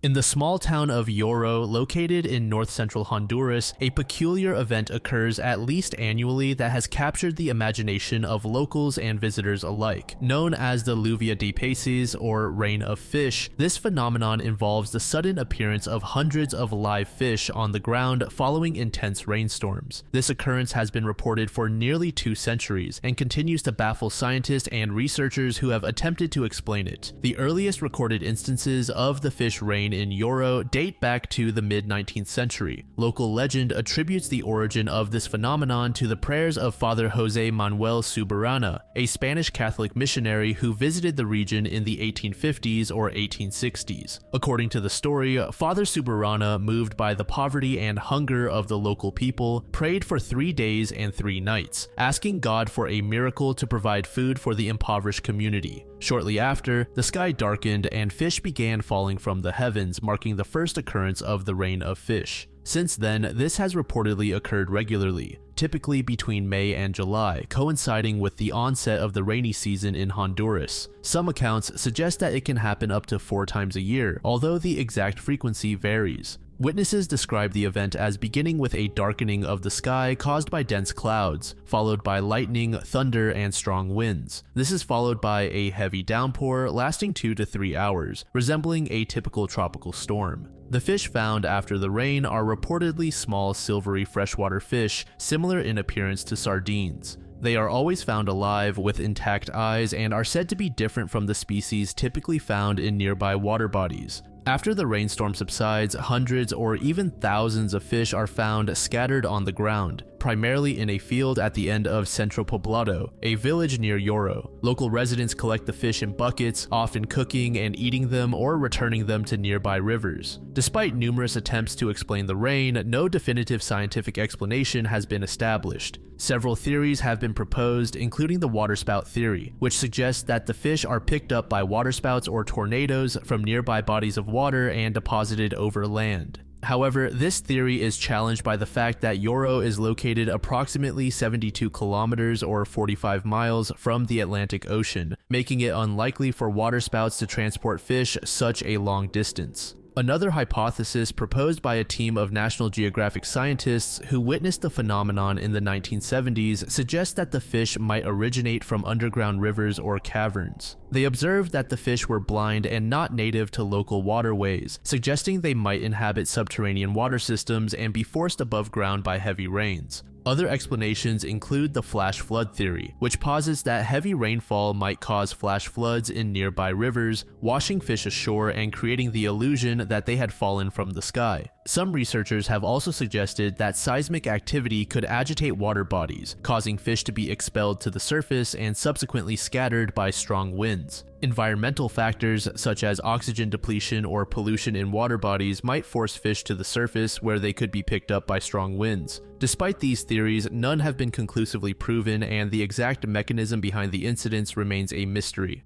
In the small town of Yoro, located in north-central Honduras, a peculiar event occurs at least annually that has captured the imagination of locals and visitors alike. Known as the lluvia de peces, or rain of fish, this phenomenon involves the sudden appearance of hundreds of live fish on the ground following intense rainstorms. This occurrence has been reported for nearly 2 centuries and continues to baffle scientists and researchers who have attempted to explain it. The earliest recorded instances of the fish rain in Yoro date back to the mid-19th century. Local legend attributes the origin of this phenomenon to the prayers of Father Jose Manuel Subarana, a Spanish Catholic missionary who visited the region in the 1850s or 1860s. According to the story, Father Subarana, moved by the poverty and hunger of the local people, prayed for 3 days and 3 nights, asking God for a miracle to provide food for the impoverished community. Shortly after, the sky darkened and fish began falling from the heavens, marking the first occurrence of the rain of fish. Since then, this has reportedly occurred regularly, typically between May and July, coinciding with the onset of the rainy season in Honduras. Some accounts suggest that it can happen up to 4 times a year, although the exact frequency varies. Witnesses describe the event as beginning with a darkening of the sky caused by dense clouds, followed by lightning, thunder, and strong winds. This is followed by a heavy downpour lasting 2 to 3 hours, resembling a typical tropical storm. The fish found after the rain are reportedly small silvery freshwater fish, similar in appearance to sardines. They are always found alive with intact eyes and are said to be different from the species typically found in nearby water bodies. After the rainstorm subsides, hundreds or even thousands of fish are found scattered on the ground, primarily in a field at the end of Centro Poblado, a village near Yoro. Local residents collect the fish in buckets, often cooking and eating them or returning them to nearby rivers. Despite numerous attempts to explain the rain, no definitive scientific explanation has been established. Several theories have been proposed, including the waterspout theory, which suggests that the fish are picked up by waterspouts or tornadoes from nearby bodies of water and deposited over land. However, this theory is challenged by the fact that Yoro is located approximately 72 kilometers or 45 miles from the Atlantic Ocean, making it unlikely for waterspouts to transport fish such a long distance. Another hypothesis proposed by a team of National Geographic scientists who witnessed the phenomenon in the 1970s suggests that the fish might originate from underground rivers or caverns. They observed that the fish were blind and not native to local waterways, suggesting they might inhabit subterranean water systems and be forced above ground by heavy rains. Other explanations include the flash flood theory, which posits that heavy rainfall might cause flash floods in nearby rivers, washing fish ashore and creating the illusion that they had fallen from the sky. Some researchers have also suggested that seismic activity could agitate water bodies, causing fish to be expelled to the surface and subsequently scattered by strong winds. Environmental factors such as oxygen depletion or pollution in water bodies might force fish to the surface where they could be picked up by strong winds. Despite these theories, none have been conclusively proven, and the exact mechanism behind the incidents remains a mystery.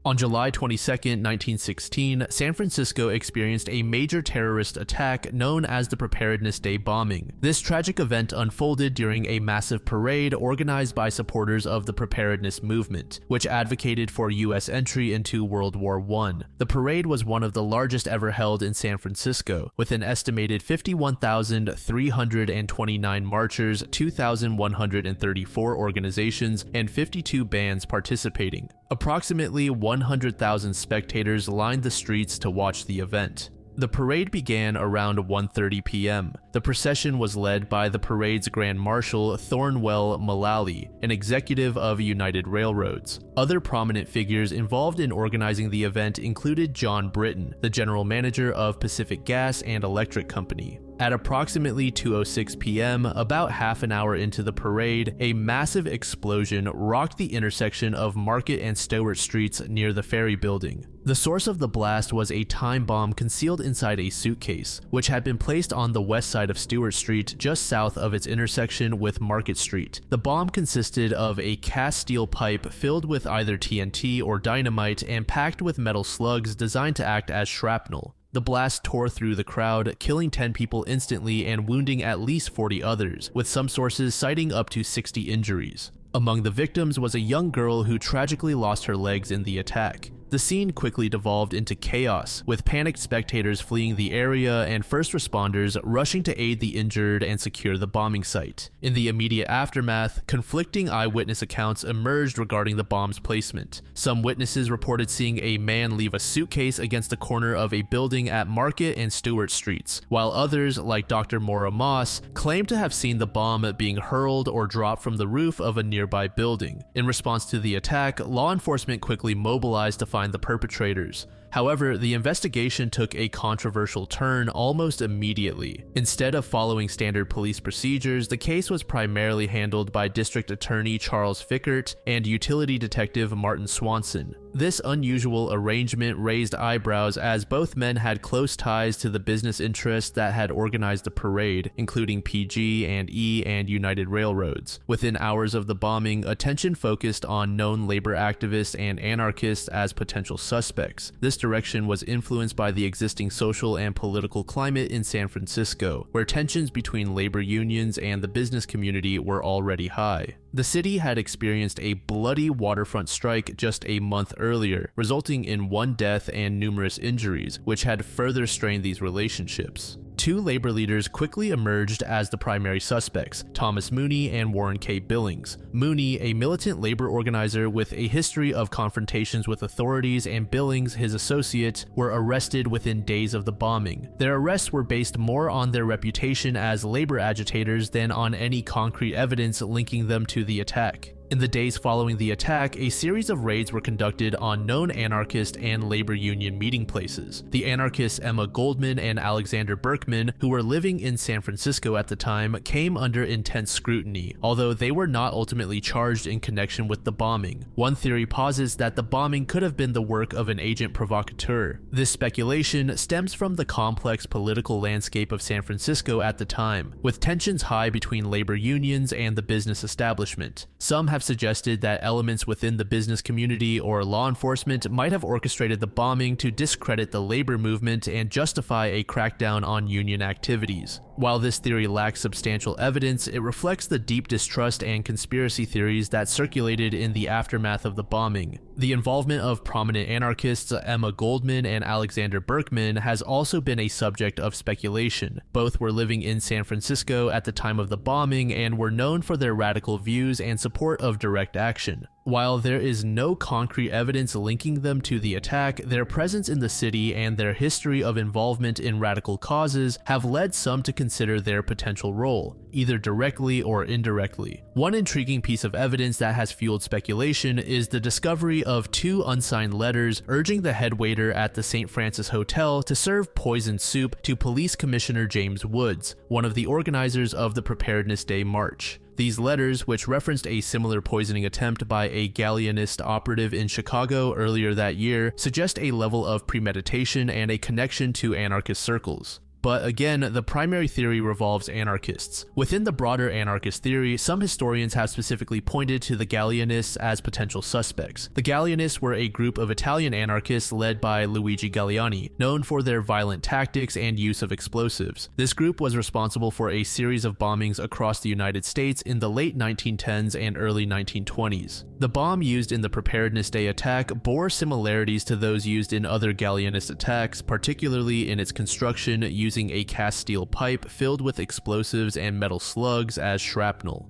On July 22, 1916, San Francisco experienced a major terrorist attack known as the Preparedness Day bombing. This tragic event unfolded during a massive parade organized by supporters of the preparedness movement, which advocated for U.S. entry into World War I. The parade was one of the largest ever held in San Francisco, with an estimated 51,329 marchers, 2,134 organizations, and 52 bands participating. Approximately 100,000 spectators lined the streets to watch the event. The parade began around 1:30 p.m. The procession was led by the parade's Grand Marshal Thornwell Mullally, an executive of United Railroads. Other prominent figures involved in organizing the event included John Britton, the general manager of Pacific Gas and Electric Company. At approximately 2:06 p.m., about half an hour into the parade, a massive explosion rocked the intersection of Market and Stewart Streets near the Ferry Building. The source of the blast was a time bomb concealed inside a suitcase, which had been placed on the west side of Stewart Street just south of its intersection with Market Street. The bomb consisted of a cast steel pipe filled with either TNT or dynamite and packed with metal slugs designed to act as shrapnel. The blast tore through the crowd, killing 10 people instantly and wounding at least 40 others, with some sources citing up to 60 injuries. Among the victims was a young girl who tragically lost her legs in the attack. The scene quickly devolved into chaos, with panicked spectators fleeing the area and first responders rushing to aid the injured and secure the bombing site. In the immediate aftermath, conflicting eyewitness accounts emerged regarding the bomb's placement. Some witnesses reported seeing a man leave a suitcase against the corner of a building at Market and Stewart Streets, while others, like Dr. Maura Moss, claimed to have seen the bomb being hurled or dropped from the roof of a nearby building. In response to the attack, law enforcement quickly mobilized to find the perpetrators. However, the investigation took a controversial turn almost immediately. Instead of following standard police procedures, the case was primarily handled by District Attorney Charles Fickert and Utility Detective Martin Swanson. This unusual arrangement raised eyebrows as both men had close ties to the business interests that had organized the parade, including PG&E and United Railroads. Within hours of the bombing, attention focused on known labor activists and anarchists as potential suspects. This direction was influenced by the existing social and political climate in San Francisco, where tensions between labor unions and the business community were already high. The city had experienced a bloody waterfront strike just a month earlier, resulting in one death and numerous injuries, which had further strained these relationships. Two labor leaders quickly emerged as the primary suspects, Thomas Mooney and Warren K. Billings. Mooney, a militant labor organizer with a history of confrontations with authorities, and Billings, his associate, were arrested within days of the bombing. Their arrests were based more on their reputation as labor agitators than on any concrete evidence linking them to the attack. In the days following the attack, a series of raids were conducted on known anarchist and labor union meeting places. The anarchists Emma Goldman and Alexander Berkman, who were living in San Francisco at the time, came under intense scrutiny, although they were not ultimately charged in connection with the bombing. One theory posits that the bombing could have been the work of an agent provocateur. This speculation stems from the complex political landscape of San Francisco at the time, with tensions high between labor unions and the business establishment. Some have suggested that elements within the business community or law enforcement might have orchestrated the bombing to discredit the labor movement and justify a crackdown on union activities. While this theory lacks substantial evidence, it reflects the deep distrust and conspiracy theories that circulated in the aftermath of the bombing. The involvement of prominent anarchists Emma Goldman and Alexander Berkman has also been a subject of speculation. Both were living in San Francisco at the time of the bombing and were known for their radical views and support of direct action. While there is no concrete evidence linking them to the attack, their presence in the city and their history of involvement in radical causes have led some to consider their potential role, either directly or indirectly. One intriguing piece of evidence that has fueled speculation is the discovery of 2 unsigned letters urging the head waiter at the St. Francis Hotel to serve poisoned soup to Police Commissioner James Woods, one of the organizers of the Preparedness Day March. These letters, which referenced a similar poisoning attempt by a Galleonist operative in Chicago earlier that year, suggest a level of premeditation and a connection to anarchist circles. But again, the primary theory revolves anarchists. Within the broader anarchist theory, some historians have specifically pointed to the Galleonists as potential suspects. The Galleonists were a group of Italian anarchists led by Luigi Galleani, known for their violent tactics and use of explosives. This group was responsible for a series of bombings across the United States in the late 1910s and early 1920s. The bomb used in the Preparedness Day attack bore similarities to those used in other Galleonist attacks, particularly in its construction using a cast steel pipe filled with explosives and metal slugs as shrapnel.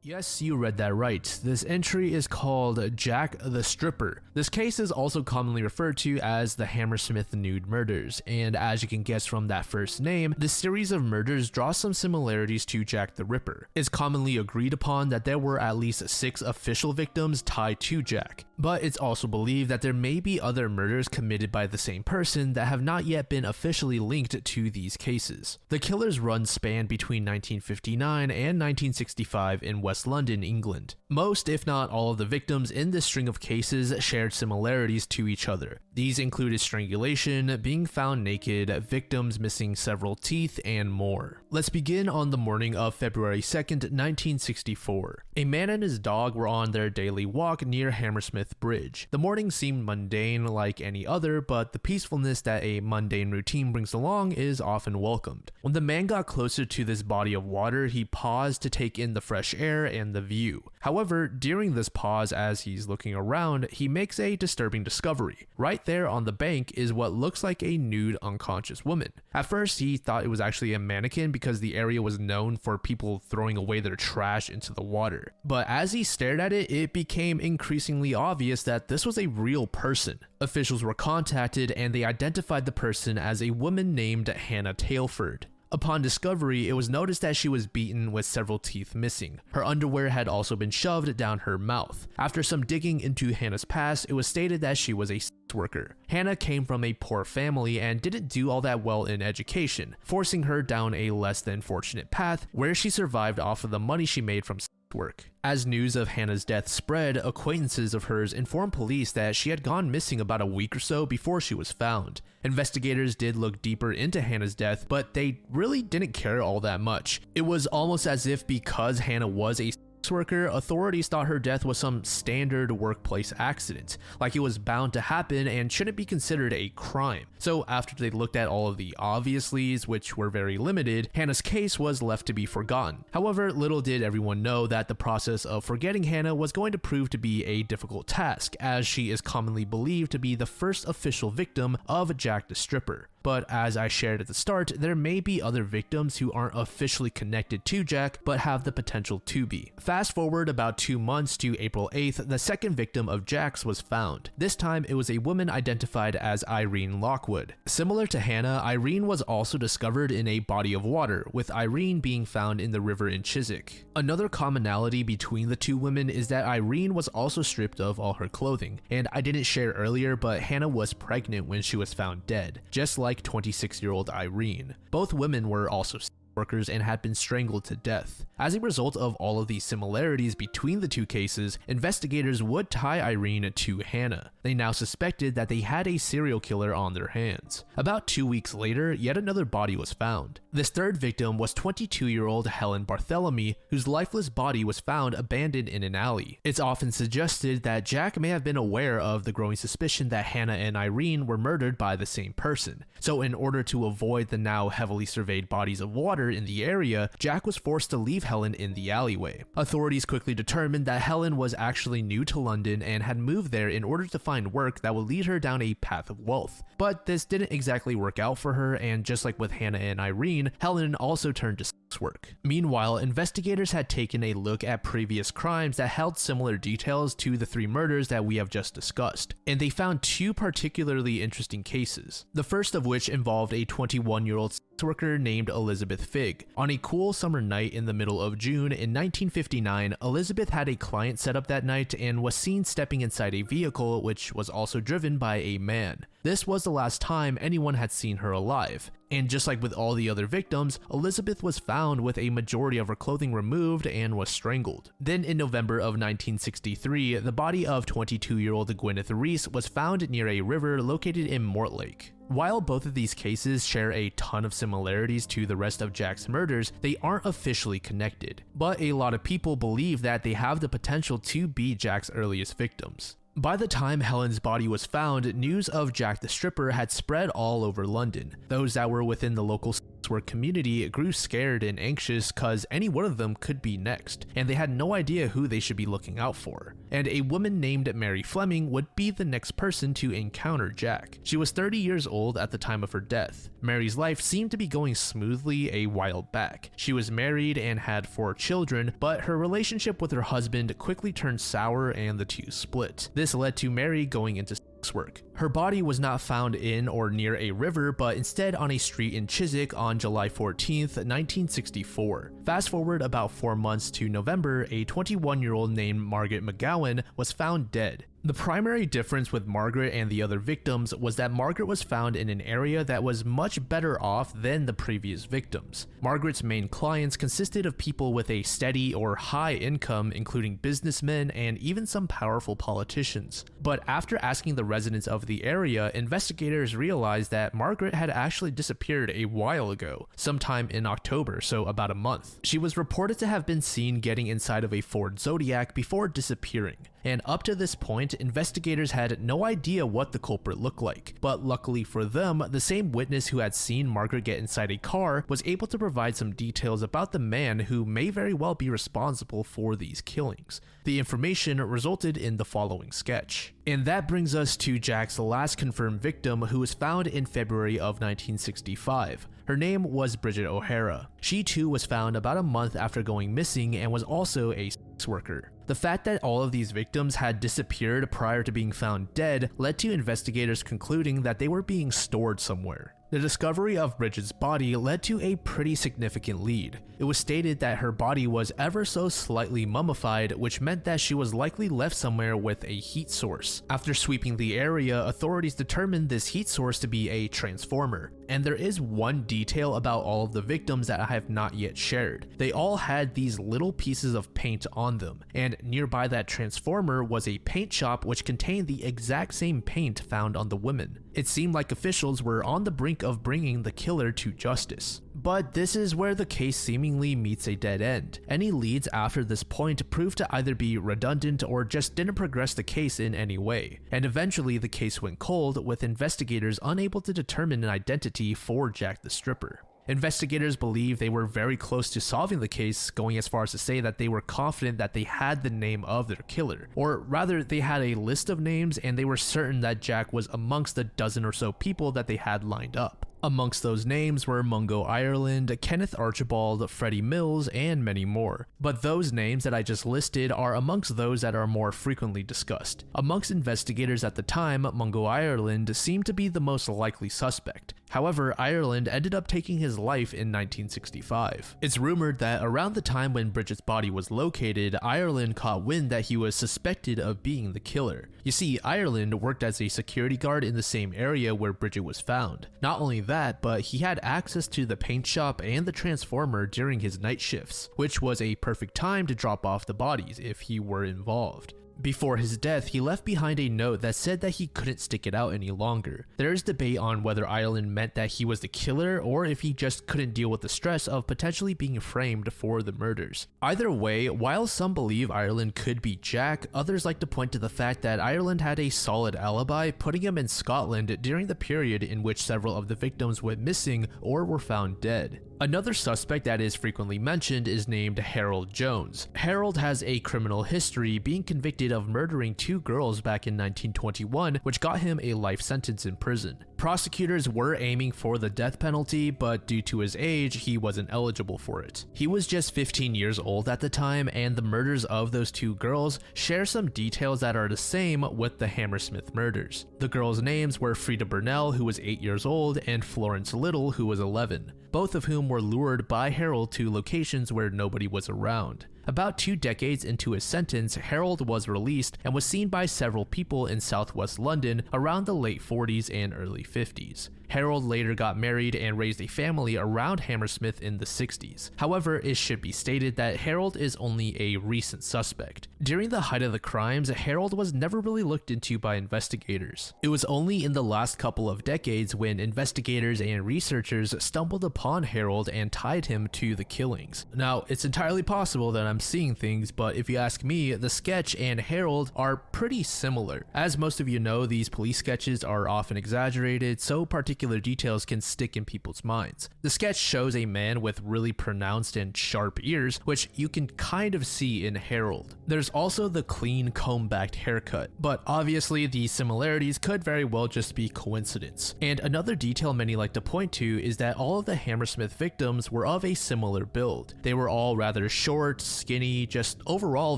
Yes, you read that right. This entry is called Jack the Stripper. This case is also commonly referred to as the Hammersmith nude murders, and as you can guess from that first name, this series of murders draws some similarities to Jack the Ripper. It's commonly agreed upon that there were at least 6 official victims tied to Jack, but it's also believed that there may be other murders committed by the same person that have not yet been officially linked to these cases. The killer's run spanned between 1959 and 1965 in West London, England. Most, if not all, of the victims in this string of cases shared similarities to each other. These included strangulation, being found naked, victims missing several teeth, and more. Let's begin on the morning of February 2nd, 1964. A man and his dog were on their daily walk near Hammersmith Bridge. The morning seemed mundane like any other, but the peacefulness that a mundane routine brings along is often welcomed. When the man got closer to this body of water, he paused to take in the fresh air and the view. However, during this pause as he's looking around, he makes a disturbing discovery. Right there on the bank is what looks like a nude, unconscious woman. At first, he thought it was actually a mannequin because the area was known for people throwing away their trash into the water. But as he stared at it, it became increasingly obvious that this was a real person. Officials were contacted and they identified the person as a woman named Hannah Tailford. Upon discovery, it was noticed that she was beaten with several teeth missing. Her underwear had also been shoved down her mouth. After some digging into Hannah's past, it was stated that she was a sex worker. Hannah came from a poor family and didn't do all that well in education, forcing her down a less than fortunate path where she survived off of the money she made from sex work. As news of Hannah's death spread, acquaintances of hers informed police that she had gone missing about a week or so before she was found. Investigators did look deeper into Hannah's death, but they really didn't care all that much. It was almost as if because Hannah was a sex worker, authorities thought her death was some standard workplace accident, like it was bound to happen and shouldn't be considered a crime. So after they looked at all of the obviouslies, which were very limited, Hannah's case was left to be forgotten. However, little did everyone know that the process of forgetting Hannah was going to prove to be a difficult task, as she is commonly believed to be the first official victim of Jack the Stripper. But as I shared at the start, there may be other victims who aren't officially connected to Jack, but have the potential to be. Fast forward about 2 months to April 8th, the second victim of Jack's was found. This time, it was a woman identified as Irene Lockwood. Similar to Hannah, Irene was also discovered in a body of water, with Irene being found in the river in Chiswick. Another commonality between the two women is that Irene was also stripped of all her clothing, and I didn't share earlier, but Hannah was pregnant when she was found dead, just like 26-year-old Irene. Both women were also workers and had been strangled to death. As a result of all of these similarities between the two cases, investigators would tie Irene to Hannah. They now suspected that they had a serial killer on their hands. About 2 weeks later, yet another body was found. This third victim was 22-year-old Helen Barthélemy, whose lifeless body was found abandoned in an alley. It's often suggested that Jack may have been aware of the growing suspicion that Hannah and Irene were murdered by the same person. So in order to avoid the now heavily surveyed bodies of water in the area, Jack was forced to leave Helen in the alleyway. Authorities quickly determined that Helen was actually new to London and had moved there in order to find work that would lead her down a path of wealth. But this didn't exactly work out for her, and just like with Hannah and Irene, Helen also turned to work. Meanwhile, investigators had taken a look at previous crimes that held similar details to the 3 murders that we have just discussed, and they found 2 particularly interesting cases. The first of which involved a 21-year-old sex worker named Elizabeth Figg. On a cool summer night in the middle of June in 1959, Elizabeth had a client set up that night and was seen stepping inside a vehicle which was also driven by a man. This was the last time anyone had seen her alive. And just like with all the other victims, Elizabeth was found with a majority of her clothing removed and was strangled. Then in November of 1963, the body of 22-year-old Gwyneth Reese was found near a river located in Mortlake. While both of these cases share a ton of similarities to the rest of Jack's murders, they aren't officially connected. But a lot of people believe that they have the potential to be Jack's earliest victims. By the time Helen's body was found, news of Jack the Stripper had spread all over London. Those that were within the local work community grew scared and anxious cause any one of them could be next, and they had no idea who they should be looking out for. And a woman named Mary Fleming would be the next person to encounter Jack. She was 30 years old at the time of her death. Mary's life seemed to be going smoothly a while back. She was married and had 4 children, but her relationship with her husband quickly turned sour and the two split. This led to Mary going into sex work. Her body was not found in or near a river, but instead on a street in Chiswick on July 14th, 1964. Fast forward about 4 months to November, a 21-year-old named Margaret McGowan was found dead. The primary difference with Margaret and the other victims was that Margaret was found in an area that was much better off than the previous victims. Margaret's main clients consisted of people with a steady or high income, including businessmen and even some powerful politicians. But after asking the residents of the area, investigators realized that Margaret had actually disappeared a while ago, sometime in October, so about a month. She was reported to have been seen getting inside of a Ford Zodiac before disappearing. And up to this point, investigators had no idea what the culprit looked like. But luckily for them, the same witness who had seen Margaret get inside a car was able to provide some details about the man who may very well be responsible for these killings. The information resulted in the following sketch. And that brings us to Jack's last confirmed victim, who was found in February of 1965. Her name was Bridget O'Hara. She too was found about a month after going missing and was also a sex worker. The fact that all of these victims had disappeared prior to being found dead led to investigators concluding that they were being stored somewhere. The discovery of Bridget's body led to a pretty significant lead. It was stated that her body was ever so slightly mummified, which meant that she was likely left somewhere with a heat source. After sweeping the area, authorities determined this heat source to be a transformer. And there is one detail about all of the victims that I have not yet shared. They all had these little pieces of paint on them, and nearby that transformer was a paint shop which contained the exact same paint found on the women. It seemed like officials were on the brink of bringing the killer to justice. But this is where the case seemingly meets a dead end. Any leads after this point proved to either be redundant or just didn't progress the case in any way. And eventually the case went cold, with investigators unable to determine an identity for Jack the Stripper. Investigators believe they were very close to solving the case, going as far as to say that they were confident that they had the name of their killer. Or rather, they had a list of names and they were certain that Jack was amongst the dozen or so people that they had lined up. Amongst those names were Mungo Ireland, Kenneth Archibald, Freddie Mills, and many more. But those names that I just listed are amongst those that are more frequently discussed. Amongst investigators at the time, Mungo Ireland seemed to be the most likely suspect. However, Ireland ended up taking his life in 1965. It's rumored that around the time when Bridget's body was located, Ireland caught wind that he was suspected of being the killer. You see, Ireland worked as a security guard in the same area where Bridget was found. Not only that, but he had access to the paint shop and the transformer during his night shifts, which was a perfect time to drop off the bodies if he were involved. Before his death, he left behind a note that said that he couldn't stick it out any longer. There is debate on whether Ireland meant that he was the killer or if he just couldn't deal with the stress of potentially being framed for the murders. Either way, while some believe Ireland could be Jack, others like to point to the fact that Ireland had a solid alibi, putting him in Scotland during the period in which several of the victims went missing or were found dead. Another suspect that is frequently mentioned is named Harold Jones. Harold has a criminal history, being convicted of murdering 2 girls back in 1921, which got him a life sentence in prison. Prosecutors were aiming for the death penalty, but due to his age, he wasn't eligible for it. He was just 15 years old at the time, and the murders of those 2 girls share some details that are the same with the Hammersmith murders. The girls' names were Frida Burnell, who was 8 years old, and Florence Little, who was 11, both of whom were lured by Harold to locations where nobody was around. About 2 decades into his sentence, Harold was released and was seen by several people in southwest London around the late 40s and early 50s. Harold later got married and raised a family around Hammersmith in the 60s. However, it should be stated that Harold is only a recent suspect. During the height of the crimes, Harold was never really looked into by investigators. It was only in the last couple of decades when investigators and researchers stumbled upon Harold and tied him to the killings. Now, it's entirely possible that I'm seeing things, but if you ask me, the sketch and Harold are pretty similar. As most of you know, these police sketches are often exaggerated, so particular details can stick in people's minds. The sketch shows a man with really pronounced and sharp ears, which you can kind of see in Harold. There's also the clean comb-backed haircut, but obviously the similarities could very well just be coincidence. And another detail many like to point to is that all of the Hammersmith victims were of a similar build. They were all rather short, skinny, just overall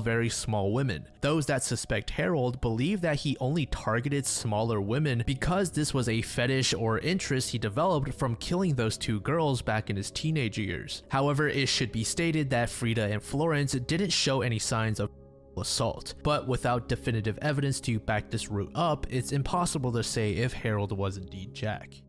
very small women. Those that suspect Harold believe that he only targeted smaller women because this was a fetish or interest he developed from killing those 2 girls back in his teenage years. However, it should be stated that Frida and Florence didn't show any signs of assault, but without definitive evidence to back this route up, it's impossible to say if Harold was indeed Jack.